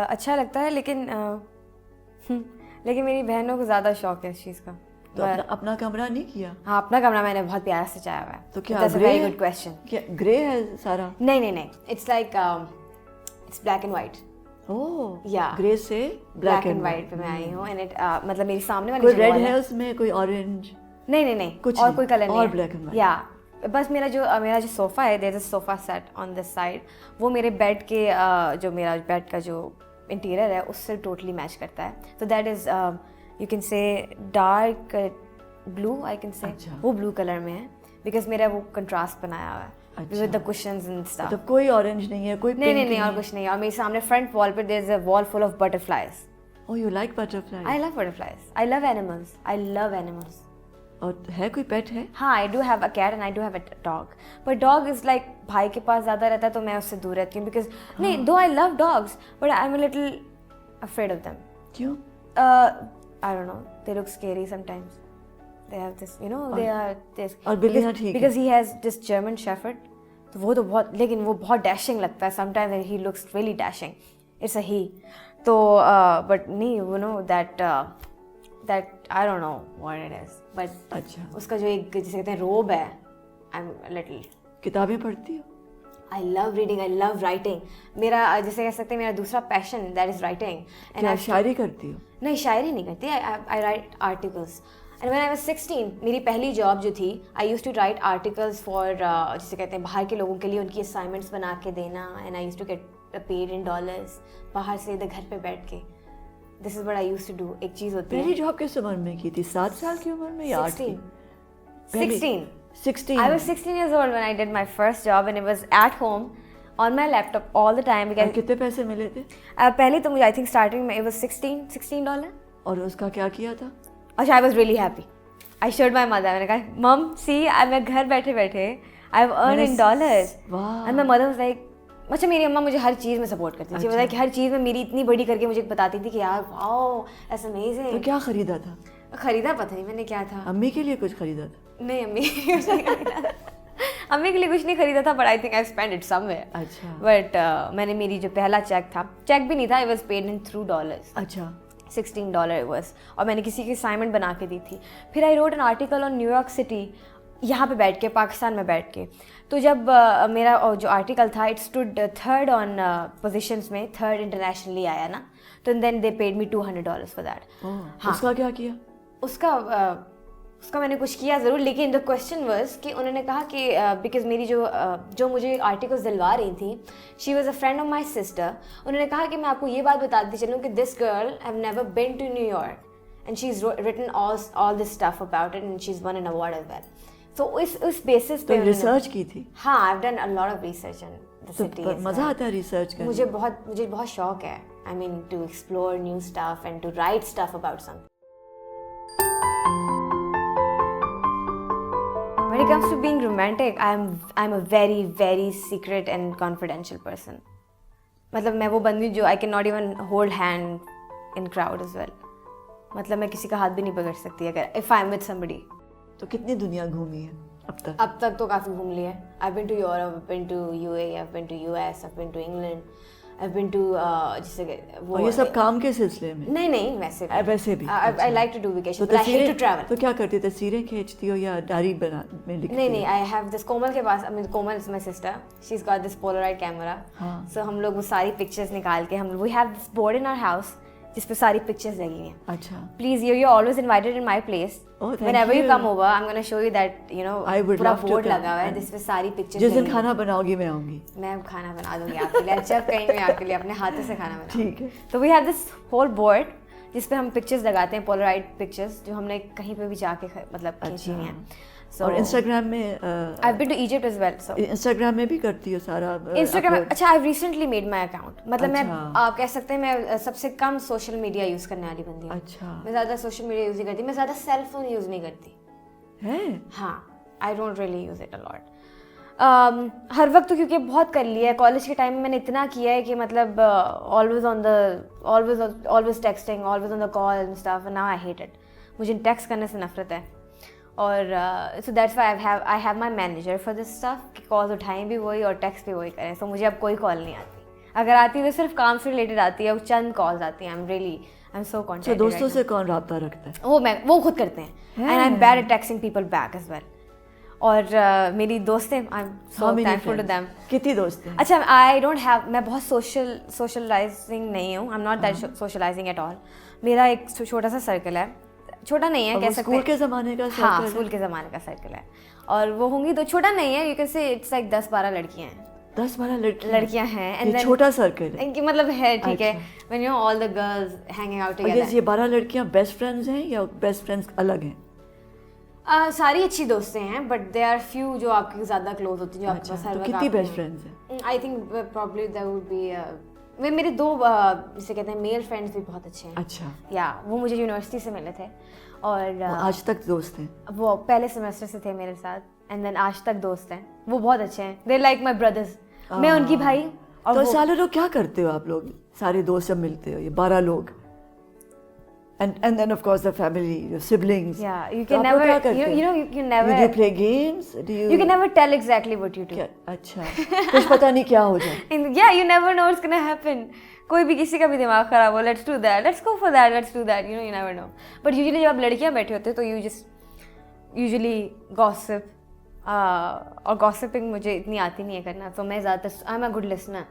अच्छा लगता है लेकिन मेरी बहनों को ज़्यादा शौक है इस चीज़ का. तो अपना कमरा नहीं किया? हाँ, अपना कमरा मैंने बहुत प्यारा सजाया हुआ है. तो क्या that's a very good question. क्या ग्रे है सारा? नहीं, it's like it's black and white. Yeah. Grey से black and white पे मैं आई हूँ and it मतलब मेरी सामने वाली कोई रेड है उसमें, कोई ऑरेंज? नहीं कुछ और कोई कलर नहीं. और black and white. Yeah. बस मेरा जो सोफा है, there's a sofa set on this side. वो मेरे बेड के जो मेरा बेड का जो इंटीरियर है उससे टोटली मैच करता है. तो that is you can say dark blue. I can say वो ब्लू कलर में है बिकॉज मेरा वो कंट्रास्ट बनाया हुआ है. With the cushions and stuff. मतलब कोई ऑरेंज नहीं है, कोई पिंक नहीं और कुछ नहीं. और मेरे सामने फ्रंट वॉल पे there's a wall full of butterflies. Oh, you like butterflies? I love butterflies. I love animals. I love animals. और है कोई पेट है? हाँ, I do have a cat and I do have a dog. But dog is like भाई के पास ज़्यादा रहता है तो मैं उससे दूर रहती हूँ because नहीं, though I love dogs, but I'm a little afraid of them. क्यों? I don't know. They look scary sometimes. They have this, you know, they are this. और बिल्लियाँ ठीक है? Because he has this German Shepherd. तो वो तो बहुत, लेकिन वो बहुत डैशिंग लगता है. Sometimes he looks really dashing. It's a he. तो बट नहीं, you know that I don't know what it is, but अच्छा, उसका जो एक जिसे कहते हैं रोब है. I am little. किताबें पढ़ती हो? I love reading, I love writing. मेरा जैसे कह सकते हैं मेरा दूसरा passion that is writing. And शायरी करती हो? नहीं, शायरी नहीं करती. I write articles. And when I was 16 मेरी पहली जॉब जो थी, I used to write articles for जिसे कहते हैं बाहर के लोगों के लिए उनकी असाइनमेंट्स बना के देना. And I used to get paid in dollars बाहर से इधर घर पे बैठ के. This is what I used to do. एक चीज़ होती है. पहली जॉब किस उम्र में की थी? 7 साल की उम्र में या 8? 16. I was 16 years old when I did my first job and it was at home on my laptop all the time. और कितने पैसे मिले थे? पहले तो मुझे आई थिंक स्टार्टिंग में it was $16. और उसका क्या किया था? अच्छा, I was really happy. I showed my mother, मैंने कहा मम सी मैं घर बैठे बैठे I have earn in dollars. And my mother was like, अच्छा मेरी अम्मा मुझे हर चीज़ में सपोर्ट करती थी। मतलब कि हर चीज़ में मेरी इतनी बड़ी करके मुझे बताती थी कि यार वाओ दैट्स अमेजिंग। तो क्या खरीदा था? खरीदा पता नहीं मैंने क्या था। अम्मी के लिए कुछ खरीदा था? नहीं, अम्मी के लिए कुछ नहीं खरीदा था। अम्मी के लिए कुछ नहीं खरीदा था, but I think I spend it somewhere. अच्छा। बट मैंने मेरी जो पहला चेक था, चेक भी नहीं था, I was paid in through dollars. अच्छा। $16 was, और मैंने किसी की असाइनमेंट बना के दी थी। फिर I wrote an article on New York city, यहाँ पे बैठ के, पाकिस्तान में बैठ के। तो जब मेरा जो आर्टिकल था it stood third on positions में, थर्ड इंटरनेशनली आया ना, तो then they paid me $200 for that. हाँ, उसका क्या किया? उसका मैंने कुछ किया ज़रूर, लेकिन द क्वेश्चन वाज कि उन्होंने कहा कि बिकॉज मेरी जो मुझे आर्टिकल्स दिलवा रही थी, she was a friend of my sister. उन्होंने कहा कि मैं आपको ये बात बताती चलूँ कि this girl have never been to New York and she is written all this stuff about it and she is won an award as well. तो उस बेसिस पे रिसर्च की थी? हाँ, I have done a lot of research in the city. मज़ा आता है रिसर्च करने? मुझे बहुत शौक है, I mean to explore new stuff and to write stuff about something. When it comes to being romantic, I'm a very very secret and confidential person. मतलब मैं वो बंदी जो I cannot even hold hand in crowd as well. मतलब मैं किसी का हाथ भी नहीं पकड़ सकती अगर if I'm with somebody. तो कितनी दुनिया घूमी है अब तक? अब तक तो काफ़ी घूम ली है। I've been to Europe, I've been to UAE, I've been to US, I've been to England, I've been to जैसे वो। और ये सब काम के सिलसिले में? नहीं वैसे भी। वैसे भी? I like to do vacation, तो but I hate to travel. तो क्या करती, तस्वीरें खींचती हो या डायरी बना में लिखती हो? नहीं, I have this कोमल के पास, I mean Komal is my sister, she's got this Polaroid camera. हाँ. So हम लोग वो सारी पिक्चर्स निकाल के we have this board in our house जिस पे सारी पिक्चर्स लगी हैं। अच्छा। Please, you're always invited in my place. Oh, thank Whenever you you come over, I'm gonna show you that, you know, I would पूरा love to बोर्ड come. लगा हुआ है जिस पे सारी पिक्चर्स। जिस दिन खाना बनाओगी मैं आऊँगी। मैं खाना बना दूंगी आपके लिए, जब कहीं मैं आपके लिए अपने हाथों से खाना बनाऊंगी। ठीक है। तो we have this whole board जिस पे हम पिक्चर्स लगाते हैं, पोलराइड पिक्चर्स जो हमने कहीं पे भी जाके मतलब खींची हुई हैं। और इंस्टाग्राम में I've been to Egypt as well, so Instagram में भी करती हो सारा इंस्टाग्राम में? अच्छा, I've recently made my account. मतलब मैं आप कह सकते हैं मैं सबसे कम सोशल मीडिया यूज़ करने वाली बंदी हूँ। अच्छा। मैं ज़्यादा सोशल मीडिया यूज़ नहीं करती, मैं ज़्यादा सेल फोन यूज़ नहीं करती है? हाँ, I don't really use it a lot. हर वक्त तो क्योंकि बहुत कर लिया है, कॉलेज के टाइम में मैंने इतना किया है कि मतलब always texting, always on the call and stuff, and now I hate it. मुझे टेक्स्ट करने से नफरत है। और so that's why I have my manager for this stuff कि कॉल्स उठाएं भी वही और टेक्स्ट भी वही करें। सो मुझे अब कोई कॉल नहीं आती, अगर आती है तो सिर्फ काम से रिलेटेड आती है, वो चंद कॉल्स आती हैं। आई एम सो कॉन्टेक्टेड। दोस्तों से कौन रब्ता रखता है? वो खुद करते हैं, and I am bad at texting people back as well. और मेरी दोस्तें, I am so thankful to them. कितनी दोस्त हैं? अच्छा, आई डोंट हैव, मैं बहुत सोशलाइजिंग नहीं हूँ, I am not that socialising at all. मेरा एक छोटा सा सर्कल है, छोटा नहीं है कह सकते हैं, स्कूल के ज़माने का सर्कल। हाँ, स्कूल के ज़माने का सर्कल है, और वो होंगी तो छोटा नहीं है, you can say it's like 10-12 लड़कियाँ हैं। 10-12 लड़कियाँ हैं, एंड देन छोटा सर्कल है इनकी मतलब है, ठीक है, when you know all the girls hanging out together. ये 12 लड़कियाँ बेस्ट फ्रेंड्स हैं या बेस्ट फ्रेंड्स अलग हैं? सारी अच्छी दोस्तें हैं, बट दे आर फ्यू जो आपकी ज़्यादा क्लोज होती हैं, जो आपके पास हर तो वक्त। कितनी बेस्ट फ्रेंड्स हैं? I think probably there would be मेरे 2 जिसे कहते हैं मेल फ्रेंड्स भी बहुत अच्छे हैं। अच्छा। या वो मुझे यूनिवर्सिटी से मिले थे, और आज तक दोस्त हैं? वो पहले सेमेस्टर से थे मेरे साथ, एंड देन आज तक दोस्त हैं। वो बहुत अच्छे हैं, दे लाइक माई ब्रदर्स। मैं उनकी भाई। और तो सालों लोग क्या करते हो आप लोग सारे दोस्त जब मिलते हो, ये 12 लोग, and then of course the family, your siblings? Yeah, you can never, you can never. Do you play games? You can never tell exactly what you do. अच्छा, कुछ पता नहीं क्या हो जाए। Yeah, you never know what's gonna happen. कोई भी किसी का भी दिमाग खराब हो, let's do that, let's go for that, let's do that, you never know. But usually जब आप लड़कियां बैठे होते हो तो you just usually gossip, और gossiping मुझे इतनी आती नहीं है करना, तो मैं ज़्यादातर I'm a good listener.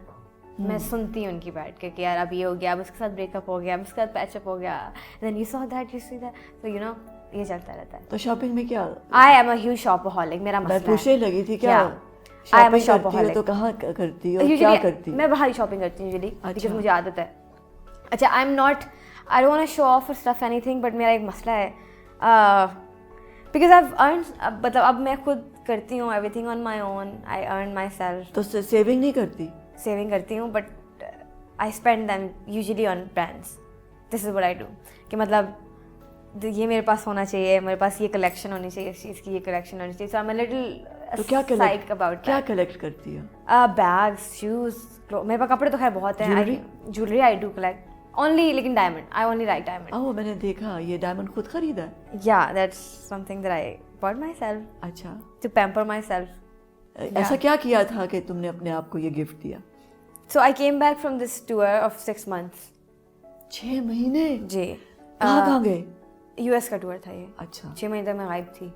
मैं सुनती हूँ उनकी बैठ के कि यार अब ये हो गया, अब उसके साथ ब्रेकअप हो गया, अब उसके साथ पैचअप हो गया, then you saw that, you see that, तो यू नो ये चलता रहता है। तो शॉपिंग में क्या? आई एम अ ह्यूज शॉपaholic, मेरा मसला है। मैं पूछने लगी थी क्या आई एम अ शॉपिंग करती हो शॉपaholic। तो कहाँ करती हो, क्या करती हो? मैं बाहर ही शॉपिंग करती हूँ यूजुअली, बिकॉज मुझे आदत है। अच्छा, I don't want to show off और स्टफ एनीथिंग, बट मेरा एक मसला है, बिकॉज आई हैव अर्न, मतलब अब मैं खुद करती हूँ everything on my own, I earn my self. तो सेविंग नहीं करती? सेविंग करती हूँ but I spend them usually on brands. This is what I do कि मतलब ये मेरे पास होना चाहिए, मेरे पास ये कलेक्शन होनी चाहिए, इस चीज़ की ये कलेक्शन होनी चाहिए. सो आई एम अ लिटिल तो क्या साइक अबाउट क्या कलेक्ट करती हो? बैग्स, शूज़, मेरे पास कपड़े तो खैर बहुत हैं. Jewellery I do collect only, लेकिन diamond, I only like diamond. Oh, मैंने देखा ये डायमंड खुद खरीदा है? Yeah that's something that I bought myself अच्छा, टू पैम्पर माई सेल्फ. ऐसा क्या किया था कि तुमने अपने आप को ये गिफ्ट दिया? So I came back from this tour of 6 months. 6 महीने? जी. कहाँ गए? यूएस का टूर था ये. अच्छा. 6 महीने तक मैं गायब थी.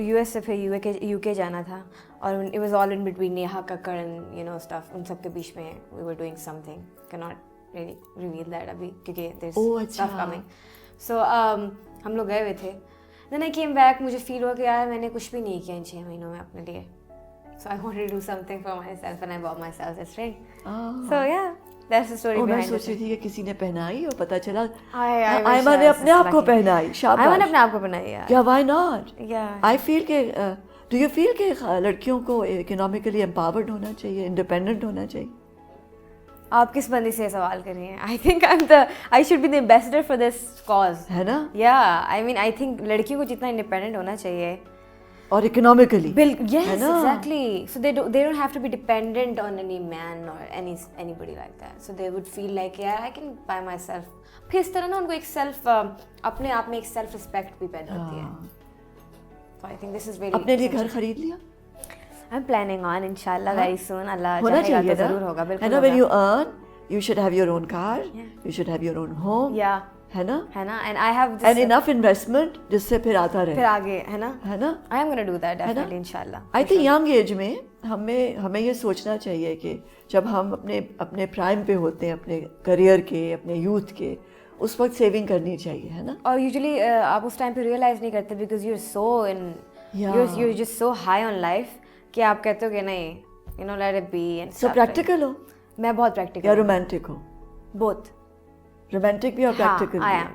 यूएस से फिर यूके जाना था और it was all in between Neha Kakkar and you know stuff. उन सब के बीच में we were doing something, can not really reveal that अभी क्योंकि there is stuff coming. So हम लोग गए हुए थे. देन आई केम बैक, मुझे फील हुआ कि यार मैंने कुछ भी नहीं किया इन 6 महीनों में अपने लिए. So I wanted to do something for myself and I bought myself this ring. So yeah that's the story मैं बिहाइंड सोच रही थी कि किसी ने पहनाई और पता चला I आयमा ने अपने आप को पहनाई. आई शाबाश. अपने आप को बनाई यार. क्या, व्हाई नॉट? या आई फील के डू यू फील के लड़कियों को इकोनॉमिकली एम्पावर्ड होना चाहिए, इंडिपेंडेंट होना चाहिए? आप किस बंदी से सवाल कर रही हैं? I think I should be the ambassador for this cause. है ना? या आई मीन आई थिंक लड़कियों को जितना इंडिपेंडेंट होना चाहिए और economically. yes, exactly. So they don't have to be dependent on any man or anybody like that. So they would feel like yeah, I can buy myself. फिर इस तरह ना उनको एक सेल्फ अपने आप में एक सेल्फ रिस्पेक्ट भी पैदा होती है. So I think this is very. अपने लिए घर खरीद लिया? I'm planning on inshallah very soon. अल्लाह होना चाहेगा चाहिए तो जरूर होगा. बिल्कुल है ना? When होगा. you earn, you should have your own car. You should have your own home. Yeah. है ना? है ना? And I have this. And enough investment जिससे फिर आता रहे. फिर आगे है ना? है ना? I am gonna do that definitely inshallah. I think young age में हमें ये सोचना चाहिए कि जब हम अपने प्राइम पे होते हैं, अपने करियर के, अपने यूथ के, उस वक्त सेविंग करनी चाहिए, है ना? और यूजुअली आप उस टाइम पे रियलाइज नहीं करते because you are so in you're just so high on life कि आप कहते हो कि नहीं, you know, let it be and so stuff. Practical हो मैं बहुत practical या हूँ. रोमांटिक हो? Both. रोमांटिक भी और प्रैक्टिकल हाँ, भी? I am.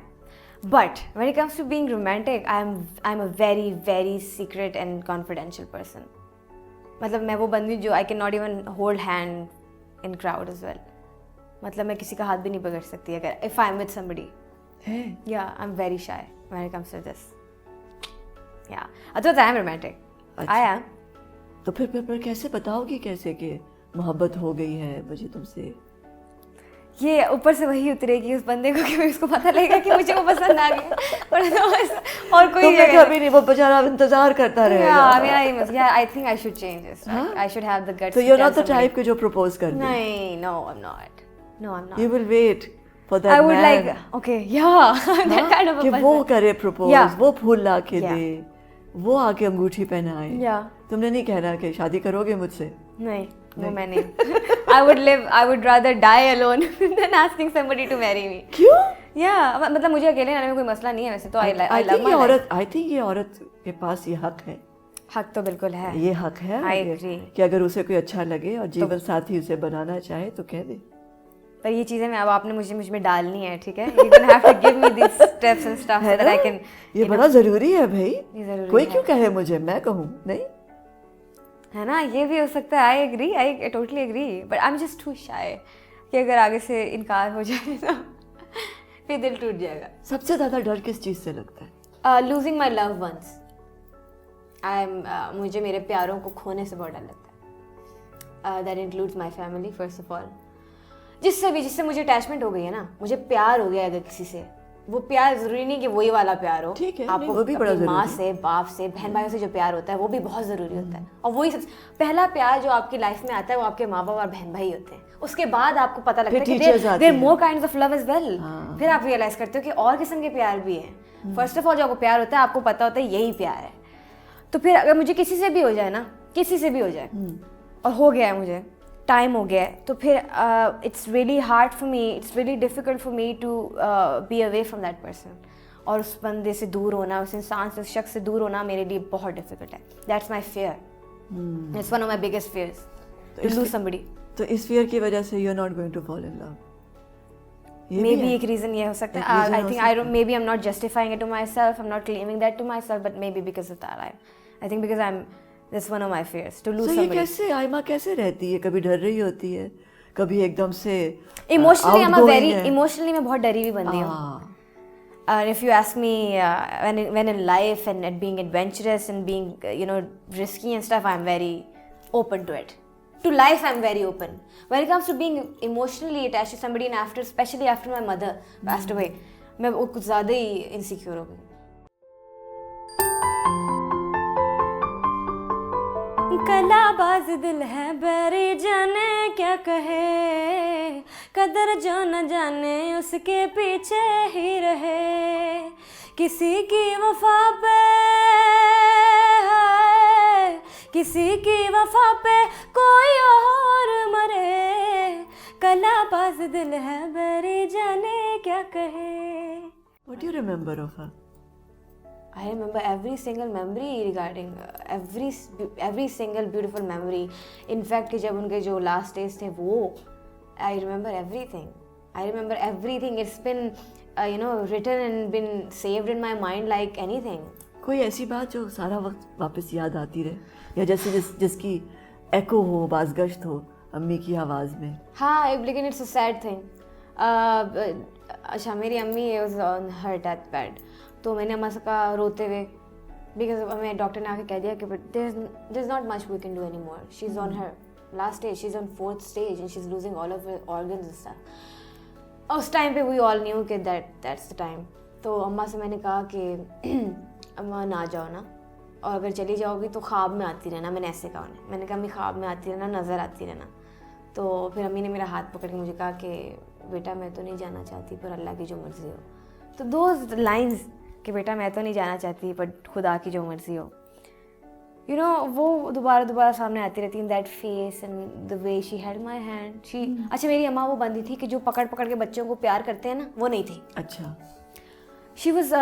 But when it comes to being romantic, I'm a very very secret and confidential person. मतलब मैं वो बंदी जो I cannot even hold hand in crowd as well. मतलब मैं किसी का हाथ भी नहीं पकड़ सकती अगर if I'm with somebody. है? Yeah, I'm very shy when it comes to this. Yeah, otherwise I am romantic. I am. तो फिर कैसे बताओगी कैसे कि मोहब्बत हो गई है मुझे तुमसे? ये ऊपर से वही उतरेगी उस बंदे को कि उसको पता लगेगा कि मुझे वो पसंद आ गया. और कोई तुमने कभी नहीं, वो बेचारा इंतजार करता रहेगा. Yeah, I think I should change this. Right? I should have the guts. So you're not the type के जो propose कर दे? नहीं, no, I'm not. No, I'm not. You will wait for that I would man. like, okay, yeah, that kind of a कि person. वो करे propose, Yeah. वो फूल ला के Yeah. दे, वो आके अंगूठी पहनाए. Yeah. तुमने नहीं कहना कि शादी करोगे मुझसे? नहीं, वो मैं नहीं. I would rather die alone than asking somebody to marry me. क्यों? Yeah, मतलब मुझे अकेले रहने में कोई मसला नहीं है वैसे तो. I love my life. I think ये औरत के पास ये हक है. हक तो बिल्कुल है. ये हक है I agree. कि अगर उसे कोई अच्छा लगे और जीवन साथी उसे बनाना चाहे तो कह दे. पर ये चीजें मैं अब आपने मुझ में डालनी है, ठीक है? You're gonna have to give me these steps and stuff so that I can. ये बड़ा जरूरी है भाई. ये जरूरी कोई है. क्यों कहे मुझे, मैं कहूँ नहीं? है ना, ये भी हो सकता है. I agree, I totally agree, but I'm just too shy कि अगर आगे से इनकार हो जाए तो फिर दिल टूट जाएगा. सबसे ज्यादा डर किस चीज से लगता है? Losing my loved ones. मुझे मेरे प्यारों को खोने से बहुत डर लगता है. That includes my family first of all. जिससे मुझे अटैचमेंट हो गई है ना, मुझे प्यार हो गया अगर किसी से, वो प्यार जरूरी नहीं कि वही वाला प्यार हो. ठीक है, आपको वो भी बड़ा अपनी माँ जरूरी से, बाप से, बहन भाइयों से जो प्यार होता है वो भी बहुत जरूरी होता है. और वही पहला प्यार जो आपकी लाइफ में आता है वो आपके माँ बाप और बहन भाई होते हैं. उसके बाद आपको पता लगता है कि there more kinds of love as well. फिर आप रियलाइज करते हो कि और किस्म के प्यार भी हैं. फर्स्ट ऑफ ऑल जो आपको प्यार होता है आपको पता होता है यही प्यार है. तो फिर अगर मुझे किसी से भी हो जाए ना, किसी से भी हो जाए और हो गया है, मुझे टाइम हो गया है, तो फिर it's really hard for me, it's really difficult for me to be away from that person. और उस बंदे से दूर होना, उस इंसान से, उस शख्स से दूर होना मेरे लिए बहुत डिफिकल्ट है. That's my fear. It's one of my biggest fears to lose somebody. तो इस फियर की वजह से you are not going to fall in love. Maybe एक रीजन ये हो सकता है. I think maybe I am not justifying it to myself, I am not claiming that to myself, but maybe because of that I think because I am this one of my fears to lose ये समबडी. कैसे आयमा कैसे रहती है? कभी डर रही होती है, कभी एकदम से emotionally I am outgoing very है। इमोशनली मैं बहुत डरी हुई बंदी हूँ. हाँ, And if you ask me, when in life and at being adventurous and being, risky and stuff, I'm very open to it. To life, I'm very open. When it comes to being emotionally attached to somebody, and especially after my mother passed away, मैं वो कुछ ज़्यादा ही insecure हो गई. कलाबाज दिल है बैरी जाने क्या कहे, कदर जो न जाने उसके पीछे ही रहे, किसी की वफा पे किसी की वफा पे कोई और मरे, कलाबाज दिल है बैरी जाने क्या कहे. what do you remember of her? I remember every single memory regarding every single beautiful memory. In fact, कि जब उनके जो last days थे वो I remember everything. I remember everything. It's been written and been saved in my mind like anything. कोई ऐसी बात जो सारा वक्त वापस याद आती रहे, या जैसे जिसकी एको हो, बाज़गश्त हो अम्मी की आवाज़ में? हाँ, लेकिन it's a sad thing. अच्छा, मेरी अम्मी was on her deathbed. तो मैंने अम्मा से कहा रोते हुए, बिकॉज हमें डॉक्टर ने आके कह दिया कि there is not much we can do any more. She is on her last stage, she is on 4th stage and she is losing all of her organs and stuff. उस टाइम पे वी ऑल न्यू कि दैट्स द टाइम. तो अम्मा से मैंने कहा कि अम्मा ना जाओ ना, और अगर चली जाओगी तो ख्वाब में आती रहना. मैंने ऐसे कहा उन्हें, मैंने कहा अम्मी ख्वाब में आती रहना, नज़र आती रहना. तो फिर अम्मी ने मेरा हाथ पकड़ के मुझे कहा कि बेटा मैं तो नहीं जाना चाहती पर अल्लाह की जो मर्ज़ी हो. तो दोज लाइन्स कि बेटा मैं तो नहीं जाना चाहती पर खुदा की जो मर्ज़ी हो, वो दोबारा सामने आती रहती in that face and the way she had my hand. अच्छा, मेरी अम्मा वो बंदी थी कि जो पकड़ पकड़ के बच्चों को प्यार करते हैं ना, वो नहीं थी. अच्छा. शी वॉज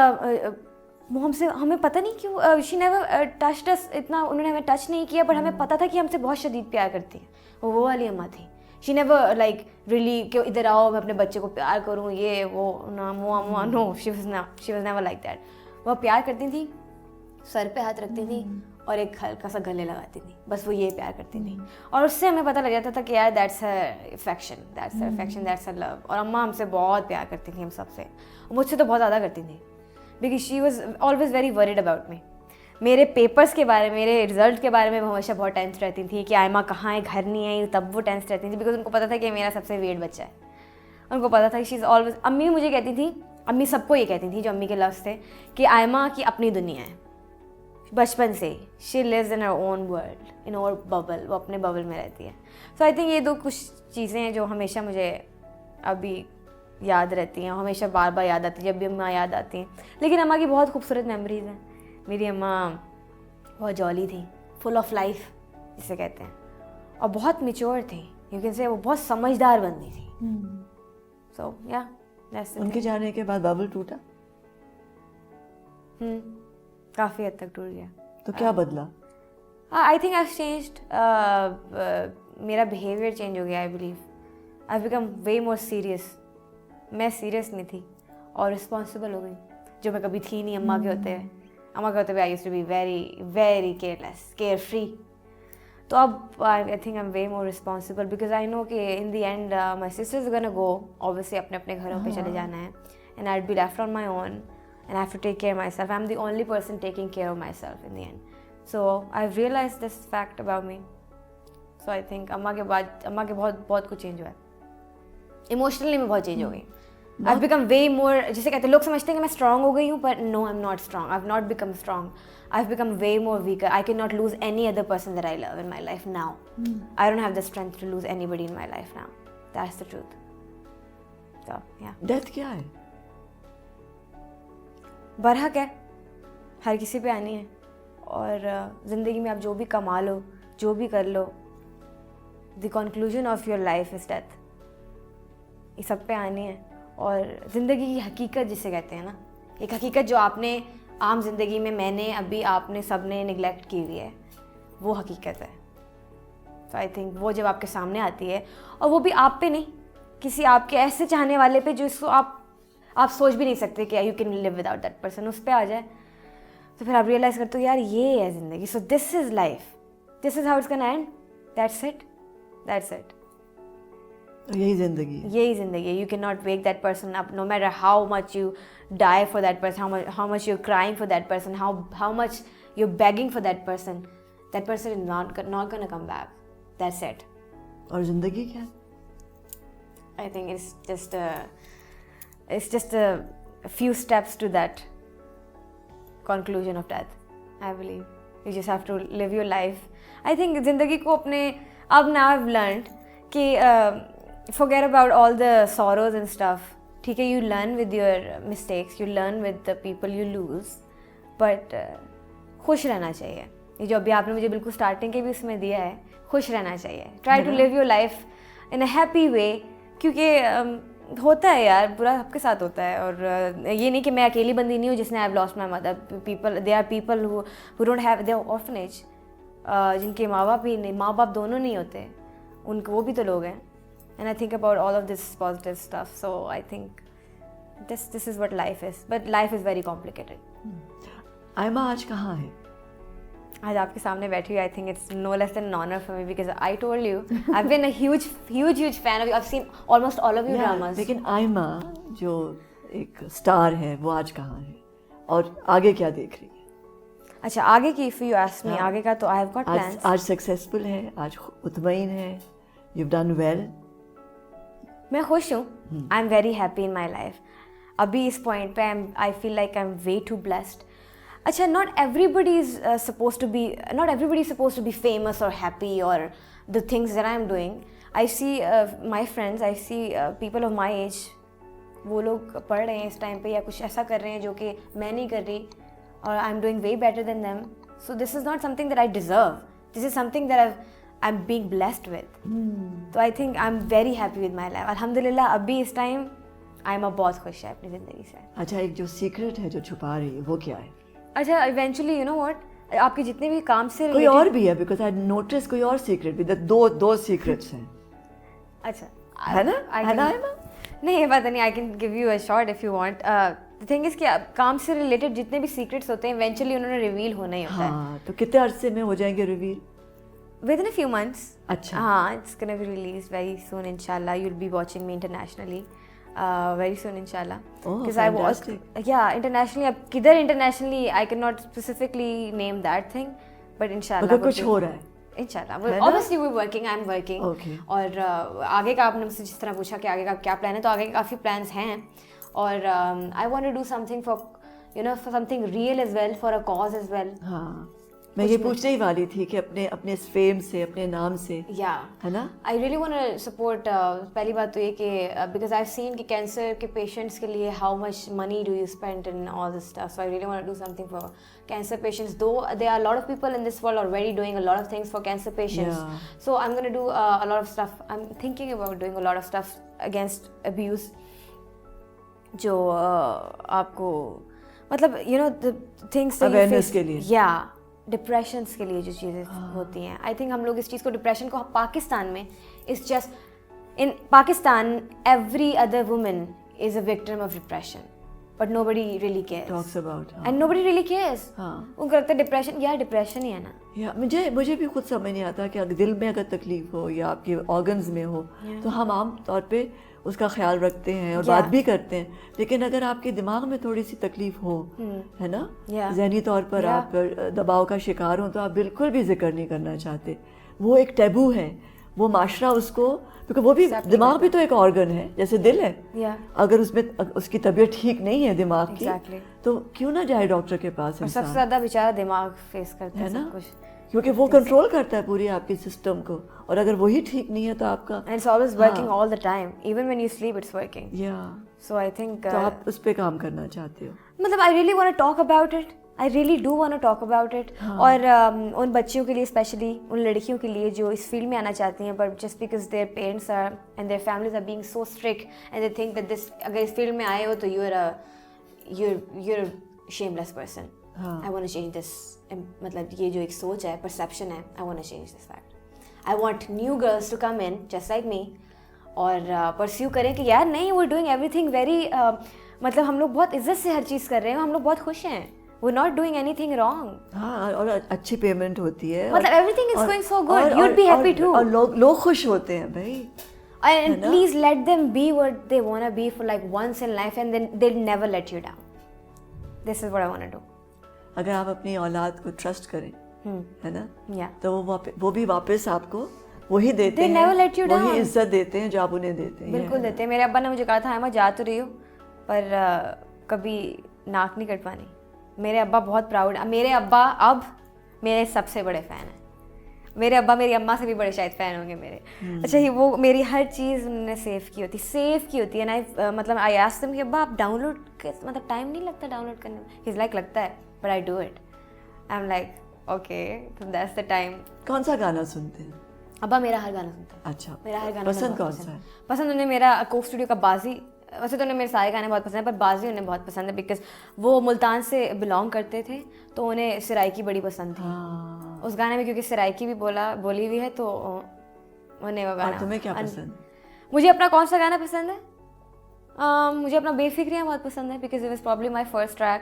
वो हमसे, हमें पता नहीं क्यों, शी नेवर टच्ड अस. इतना उन्होंने हमें टच नहीं किया, पर हमें पता था कि हमसे बहुत शदीद प्यार करती है. वो वाली अम्मा थी. शी नेवर लाइक रियली कि इधर आओ मैं अपने बच्चे को प्यार करूँ, ये वो ना मुआ no. She was never like that. वह प्यार करती थी, सर पे हाथ रखती थी और एक हल्का सा गले लगाती थी, बस वो ये प्यार करती थी. और उससे हमें पता लग जाता था कि यार that's her affection, that's her love. और अम्मा हमसे बहुत प्यार करती थी, हम सबसे. मुझसे तो बहुत ज़्यादा करती थी, because she was always very worried about me. मेरे पेपर्स के बारे में, मेरे रिजल्ट के बारे में वो हमेशा बहुत टेंस रहती थी कि आयमा कहाँ है, घर नहीं आई. तब वो टेंस रहती थी बिकॉज उनको पता था कि मेरा सबसे वेट बच्चा है. उनको पता था कि शी इज़ ऑलवेज. अम्मी मुझे कहती थी, अम्मी सबको ये कहती थी जो अम्मी के लफ्ज़ थे, कि आयमा की अपनी दुनिया है बचपन से ही. She lives in her own world, in her bubble. वो अपने बबल में रहती है. सो आई थिंक ये दो कुछ चीज़ें हैं जो हमेशा मुझे अभी याद रहती हैं, हमेशा बार बार याद आती है जब भी अम्मा याद आती हैं. लेकिन अम्मा की बहुत खूबसूरत मेमोरीज़ हैं. मेरी अम्मा बहुत जॉली थी, फुल ऑफ लाइफ जिसे कहते हैं, और बहुत मेच्योर थी. यू कैन से वो बहुत समझदार बंदी थी. सो या उनके जाने के बाद बबल टूटा? काफ़ी हद तक टूट गया. तो क्या बदला? आई थिंक आई चेंज्ड. मेरा बिहेवियर चेंज हो गया. I believe I become way more serious. मैं सीरियस नहीं थी और रिस्पॉन्सिबल हो गई, जो मैं कभी थी नहीं अम्मा के होते हुए. अम्मा के होते हुए I used to be very very careless, carefree. तो अब I think I am way more responsible because I know कि in the end my sisters gonna go, obviously अपने अपने घरों पे चले जाना है, and I will be left on my own and I have to take care myself. I am the only person taking care of myself in the and. So I have realise this fact about me. So I think अम्मा के बाद अम्मा के बहुत कुछ चेंज हुआ है. इमोशनली मैं बहुत चेंज हो गई. आई हैव बिकम वे मोर, जिसे कहते हैं लोग समझते हैं कि मैं स्ट्रांग हो गई हूँ, पर no I am not strong. I have not become strong. I have become way more weaker. I can not lose any other person that I love in my life now. I don't have the strength to lose anybody in my life now. That's the truth. So, yeah. Death क्या है? बरहक है, हर किसी पे आनी है. और ज़िंदगी में आप जो भी कमा लो, जो भी कर लो, the conclusion of your life is death. ये सब पे आनी है. और ज़िंदगी की हकीकत जिसे कहते हैं ना, एक हकीकत जो आपने आम ज़िंदगी में, मैंने, अभी आपने, सब ने निगलेक्ट की हुई है, वो हकीकत है. तो आई थिंक वो जब आपके सामने आती है, और वो भी आप पे नहीं, किसी आपके ऐसे चाहने वाले पे जो इसको आप सोच भी नहीं सकते कि you can live without that person, उस पर आ जाए, तो फिर आप रियलाइज़ करते हो यार ये है ज़िंदगी, so this is life, this is how it's gonna end, that's it, that's it. यही ज़िंदगी है। यही ज़िंदगी है। You can not wake that person up, no matter how much you die for that person, how much you're crying for that person, how much you're begging for that person is not gonna come back. That's it. और ज़िंदगी क्या है? I think it's just a few steps to that conclusion of death. I believe you just have to live your life. I think ज़िंदगी को अपने अब now I've learned कि forget about all the sorrows and stuff. ठीक है, you learn with your mistakes, you learn with the people you lose, but खुश रहना चाहिए। ये जो अभी आपने मुझे बिल्कुल स्टार्टिंग के भी उसमें दिया है, खुश रहना चाहिए। Try to live your life in a happy way, क्योंकि होता है यार, बुरा सबके साथ होता है। और ये नहीं कि मैं अकेली बंदी नहीं हूँ जिसने I have lost my mother, people they are people who don't have their orphanage, जिनके माँ बाप दोनों नहीं होते, उनको वो भी तो लोग हैं। And I think about all of this positive stuff, so I think this is what life is, but life is very complicated. Aima आज कहाँ है? आज आपके सामने बैठी हुई, I think it's no less than an honour for me, because I told you I have been a huge fan of you, I have seen almost all of your dramas. लेकिन आयमा जो एक स्टार है वो आज कहाँ है और आगे क्या देख रही है? अच्छा, आगे की इफ यू आस्क मी, आगे का तो आई हैव गॉट प्लान्स। आज सक्सेसफुल है, आज मुतमईन है, यू हैव डन वेल। मैं खुश हूँ, I am very happy in my life. अभी इस पॉइंट पे I feel like I am way too blessed. अच्छा, not everybody is supposed to be famous or happy or the things that I'm doing. I see my friends, I see people of my age, वो लोग पढ़ रहे हैं इस टाइम पे या कुछ ऐसा कर रहे हैं जो कि मैं नहीं कर रही, और I'm doing way better than them. So this is not something that I deserve. This is something that I'm being blessed with. So I think I'm very happy with my life. अल्हम्दुलिल्लाह अभी इस टाइम I'm बहुत खुश है अपनी ज़िंदगी से। अच्छा, एक जो सीक्रेट है जो छुपा रही है वो क्या है? अच्छा, इवेंचुअली यू नो व्हाट, आपके जितने भी काम से कोई और भी है, बिकॉज आई नोटिस कोई और सीक्रेट भी, दो सीक्रेट्स हैं। अच्छा, है ना? नहीं, ये बात नहीं, I can give you a short if you want. The thing is कि काम से रिलेटेड जितने भी सीक्रेट्स होते हैं इवेंचुअली उन्होंने रिवील होना ही होता है। हाँ, तो कितने अरसे में हो जाएंगे reveal? With in a few months. अच्छा, हाँ, it's gonna be released very soon इंशाल्लाह। You will be watching me internationally very soon inshallah, because I was internationally, अब किधर internationally I cannot specifically name that thing, but inshallah अगर कुछ हो रहा है inshallah, obviously we're working, I'm working. Okay. और आगे का आपने मुझसे जिस तरह पूछा कि आगे का क्या प्लान है, तो आगे काफ़ी प्लान्स हैं, और I want to do something for for something real as well, for a cause as well. हाँ, मैं ये पूछने ही वाली थी कि अपने फेम से, अपने नाम से, है ना? I really want to support. पहली बात तो ये कि बिकॉज आई हैव सीन कि कैंसर के पेशेंट्स के लिए how much money do you spend in all this stuff, so I really want to do something for cancer patients, though there are lot of people in this world already doing a lot of things for cancer patients, so I am gonna do a lot of stuff, I am thinking about doing a lot of stuff against abuse, जो आपको मतलब द थिंग्स अवेयरनेस के लिए, या डिप्रेशंस के लिए जो चीज़ें होती हैं। आई थिंक हम लोग इस चीज़ को, डिप्रेशन को पाकिस्तान में, it's just in Pakistan every other woman is a victim of depression, but nobody really cares, talks about, and nobody really cares. उनको लगता है डिप्रेशन यार डिप्रेशन ही है ना। या मुझे भी खुद समझ नहीं आता कि अगर दिल में अगर तकलीफ हो या आपके ऑर्गन्स में हो, तो हम आम तौर पे उसका ख्याल रखते हैं और बात भी करते हैं, लेकिन अगर आपके दिमाग में थोड़ी सी तकलीफ हो, है ना, ज़हनी तौर पर आप दबाव का शिकार हो, तो आप बिल्कुल भी जिक्र नहीं करना चाहते। वो एक टैबू है, वो माशरा उसको, क्योंकि वो भी दिमाग भी तो एक ऑर्गन है जैसे दिल है, अगर उसमें उसकी तबीयत ठीक नहीं है दिमाग की, तो क्यों ना जाए डॉक्टर के पास इंसान? सबसे ज़्यादा बेचारा दिमाग फेस करता है ना, क्योंकि वो कंट्रोल करता है पूरी आपके सिस्टम को, और अगर वही ठीक नहीं है तो आपका, and it's always working all the time, even when you sleep it's working. So I think तो आप उस पे काम करना चाहते हो? मतलब I really want to talk about it, I really do want to talk about it. और उन बच्चियों के लिए स्पेशली, उन लड़कियों के लिए जो इस फील्ड में आना चाहती हैं, but just because their parents are and their families are being so strict and they think that this, अगर इस फील्ड में आए हो तो you're a shameless person. I want to change this. मतलब ये जो एक सोच है, परसेप्शन है, I want to change this fact. I want new girls to come in just like me और परस्यू करें कि यार नहीं, we're doing everything very मतलब हम लोग बहुत इज्जत से हर चीज़ कर रहे हैं, हम लोग बहुत खुश हैं, we're not doing anything wrong. हाँ, और अच्छी पेमेंट होती है, मतलब everything is going so good. You'd be happy too. और लोग खुश होते हैं भाई. And please let them be what they want to be for like once in life, and then they'll never let you down. This is what I want to do. अगर आप अपनी औलाद को ट्रस्ट करें, है ना, Yeah. तो वो भी वापस आपको वही देते They हैं, never let you down. वही इज्जत देते हैं जो आप उन्हें देते हैं. बिल्कुल देते हैं. मेरे अब्बा ने मुझे कहा था मैं जा तो रही हूँ पर कभी नाक नहीं कटवानी. मेरे अब्बा बहुत प्राउड. मेरे अब्बा अब मेरे सबसे बड़े फ़ैन हैं. मेरे अब्बा मेरी अम्मा से भी बड़े शायद फ़ैन होंगे मेरे. अच्छा, ये वो मेरी हर चीज़ उन्होंने सेव की होती है. ना मतलब आई आस्क्ड देम कि अब्बा आप डाउनलोड मतलब टाइम नहीं लगता डाउनलोड करने में? ही इज़ लाइक लगता है but I do it. I am like okay that's the time. कौन सा गाना सुनते हैं? अब्बा मेरा हर गाना सुनता है. अच्छा, मेरा हर गाना पसंद कौन सा है? पसंद उन्हें मेरा कोक स्टूडियो का बाजी. वैसे तो उन्हें मेरे सारे गाने बहुत पसंद है पर बाजी उन्हें बहुत पसंद है बिकॉज वो मुल्तान से बिलोंग करते थे तो उन्हें सिराइकी बड़ी पसंद थी उस गाने में, क्योंकि सिराइकी भी बोली हुई है तो उन्हें वो गाना. तुम्हें क्या पसंद? मुझे अपना कौन सा गाना पसंद है? मुझे अपना बेफिक्रियाँ बहुत पसंद है because it was probably my first track.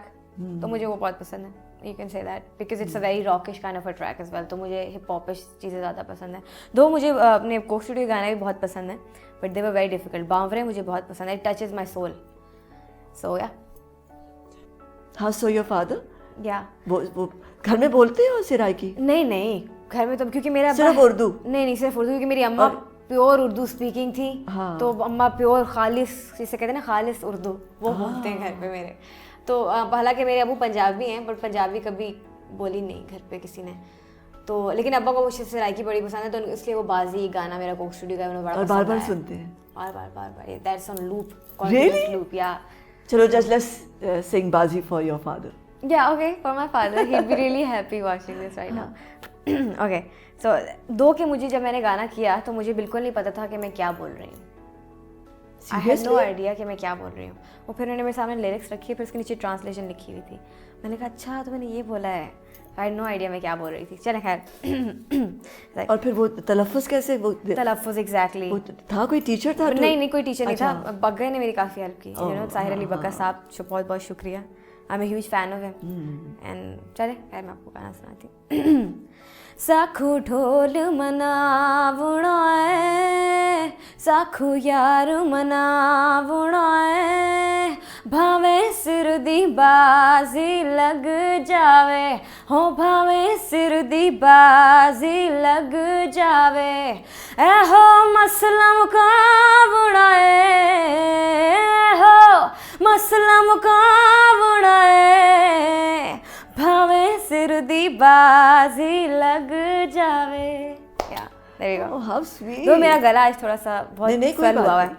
तो मुझे वो बहुत पसंद है. You can say that because it's a very rockish kind of a track as well. तो मुझे हिप हॉपिश चीज़ें ज़्यादा पसंद है. दो मुझे अपने कोक स्टूडियो गाने भी बहुत पसंद है but they were very difficult. Bawre मुझे बहुत पसंद है. It touches my soul. So yeah हाँ. सो योर फादर या वो घर में बोलते हो सिराइकी? नहीं घर में तो क्योंकि मेरा सिर्फ उर्दू? नहीं सिर्फ उर्दू क्योंकि मेरी अम्मा प्योर उर्दू स्पीकिंग थी. हाँ. तो अम्मा प्योर खालिस जिसे कहते हैं ना खालिस उर्दू वो बोलते हैं घर पे मेरे. तो हालांकि मेरे अबू पंजाबी हैं बट पंजाबी कभी बोली नहीं घर पे किसी ने. तो लेकिन अब्बा को मुझसे सिराइकी बड़ी पसंद है तो इसलिए वो बाजी गाना मेरा कोक स्टूडियो का उन्हें बड़ा पसंद है. बार-बार सुनते हैं? बार. That's on loop. Really? Loop yeah. चलो just let's sing बाजी for your father. Yeah, okay, for my father. He'd be really happy watching this right now. Okay, so दो के मुझे जब मैंने गाना किया तो मुझे बिल्कुल नहीं पता था कि मैं क्या बोल रही हूँ. I had no idea कि मैं क्या बोल रही हूँ. और फिर उन्होंने मेरे सामने लिरिक्स रखी फिर उसके नीचे ट्रांसलेशन लिखी हुई थी. मैंने कहा अच्छा तो मैंने ये बोला है. I had no idea मैं क्या बोल रही थी. चले खैर. और फिर वो तलफ़्फ़ुज़ कैसे? वो तलफ़्फ़ुज़ एग्जैक्टली था? कोई टीचर था? नहीं कोई टीचर नहीं था. बग्गा ने मेरी काफ़ी हेल्प की. यू नो साहिर अली बग्गा साहब बहुत बहुत शुक्रिया. आई am a huge fan of him. And चले खैर मैं आपको गाना सुनाती हूँ. साखू ढोल मनावणा है साखू यार मनावणा है भावे सिर दी बाजी लग जावे हो भावे सिर दी बाजी लग जावे हो मसला मुकावणा है हो मसला मुकावणा है भावे सिर दी बाजी लग जावे. या there you go. How sweet. तो मेरा गला आज थोड़ा सा बहुत स्वेल हुआ है.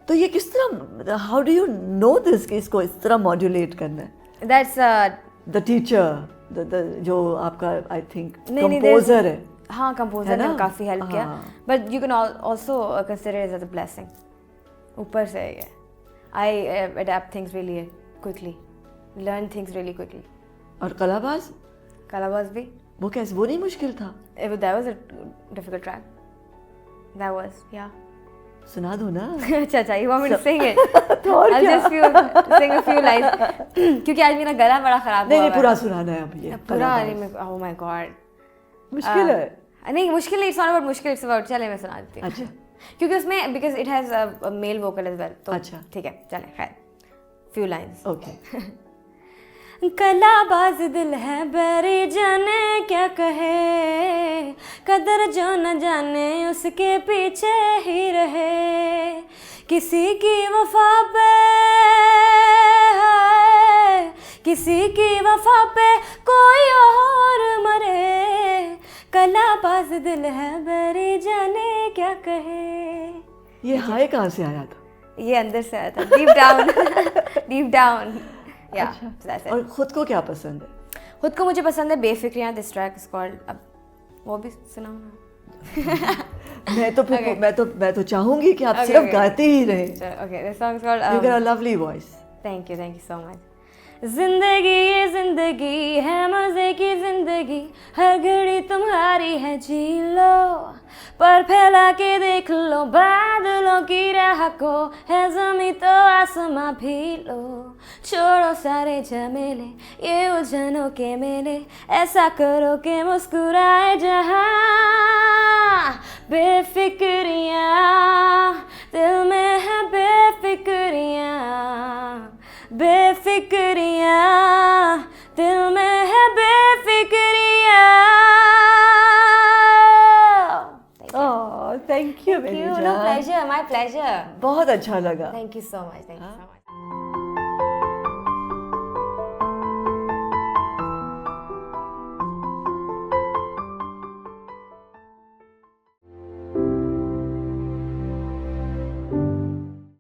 तो ये किस तरह, how do you know this कि इसको इस तरह मॉड्यूलेट करना है? दैट्स द टीचर जो आपका आई थिंक कंपोजर है. हाँ कंपोजर ने काफ़ी हेल्प किया but you can also consider it as a blessing. ऊपर से ये I adapt things really quickly, learn things really quickly. और कलाबाज भी वो कैसे? वो नहीं मुश्किल था? That was a difficult track. That was, yeah. सुना दो ना. अच्छा you want me to sing it? I'll just sing a few lines. क्योंकि आज मेरा गला बड़ा खराब हुआ है. नहीं पूरा सुनाना है अब ये. पूरा नहीं. Oh my God. मुश्किल है. नहीं मुश्किल नहीं. It's not about मुश्किल. It's about चले मैं सुना देती हूँ. अच्छा. क्योंकि उसमें because it has a male vocal as well. तो अच्छा. ठीक है चले खैर. Few lines. Okay. कलाबाज दिल है बेरे जाने क्या कहे कदर जो न जाने उसके पीछे ही रहे किसी की वफा पे किसी की वफा पे कोई और मरे कलाबाज दिल है बेरे जाने क्या कहे. ये हाय कहाँ से आया था? ये अंदर से आया था. Deep down. अच्छा. और खुद को क्या पसंद है? खुद को मुझे पसंद है बेफिक्रियाँ. This track is called. अब वो भी सुनाऊँ ना? मैं तो चाहूंगी कि आप सिर्फ गाते ही रहें. Okay this song is called you got a lovely voice. Thank you so much. जिंदगी ये जिंदगी है मजे की जिंदगी हर घड़ी तुम्हारी है जी लो पर फैला के देख लो बादलों की राह को, है ज़मीं तो आसमां भी लो। छोड़ो सारे झमेले ये उलझनों के मेले, ऐसा करो कि मुस्कुराए जहां। बेफिक्रियाँ दिल में है बेफिक्रियाँ, बेफिक्रियाँ दिल में है बेफिक्रियाँ। ओह थैंक यू मेरी No जान, pleasure, my pleasure. बहुत अच्छा लगा। Thank you so much. Thank you so much.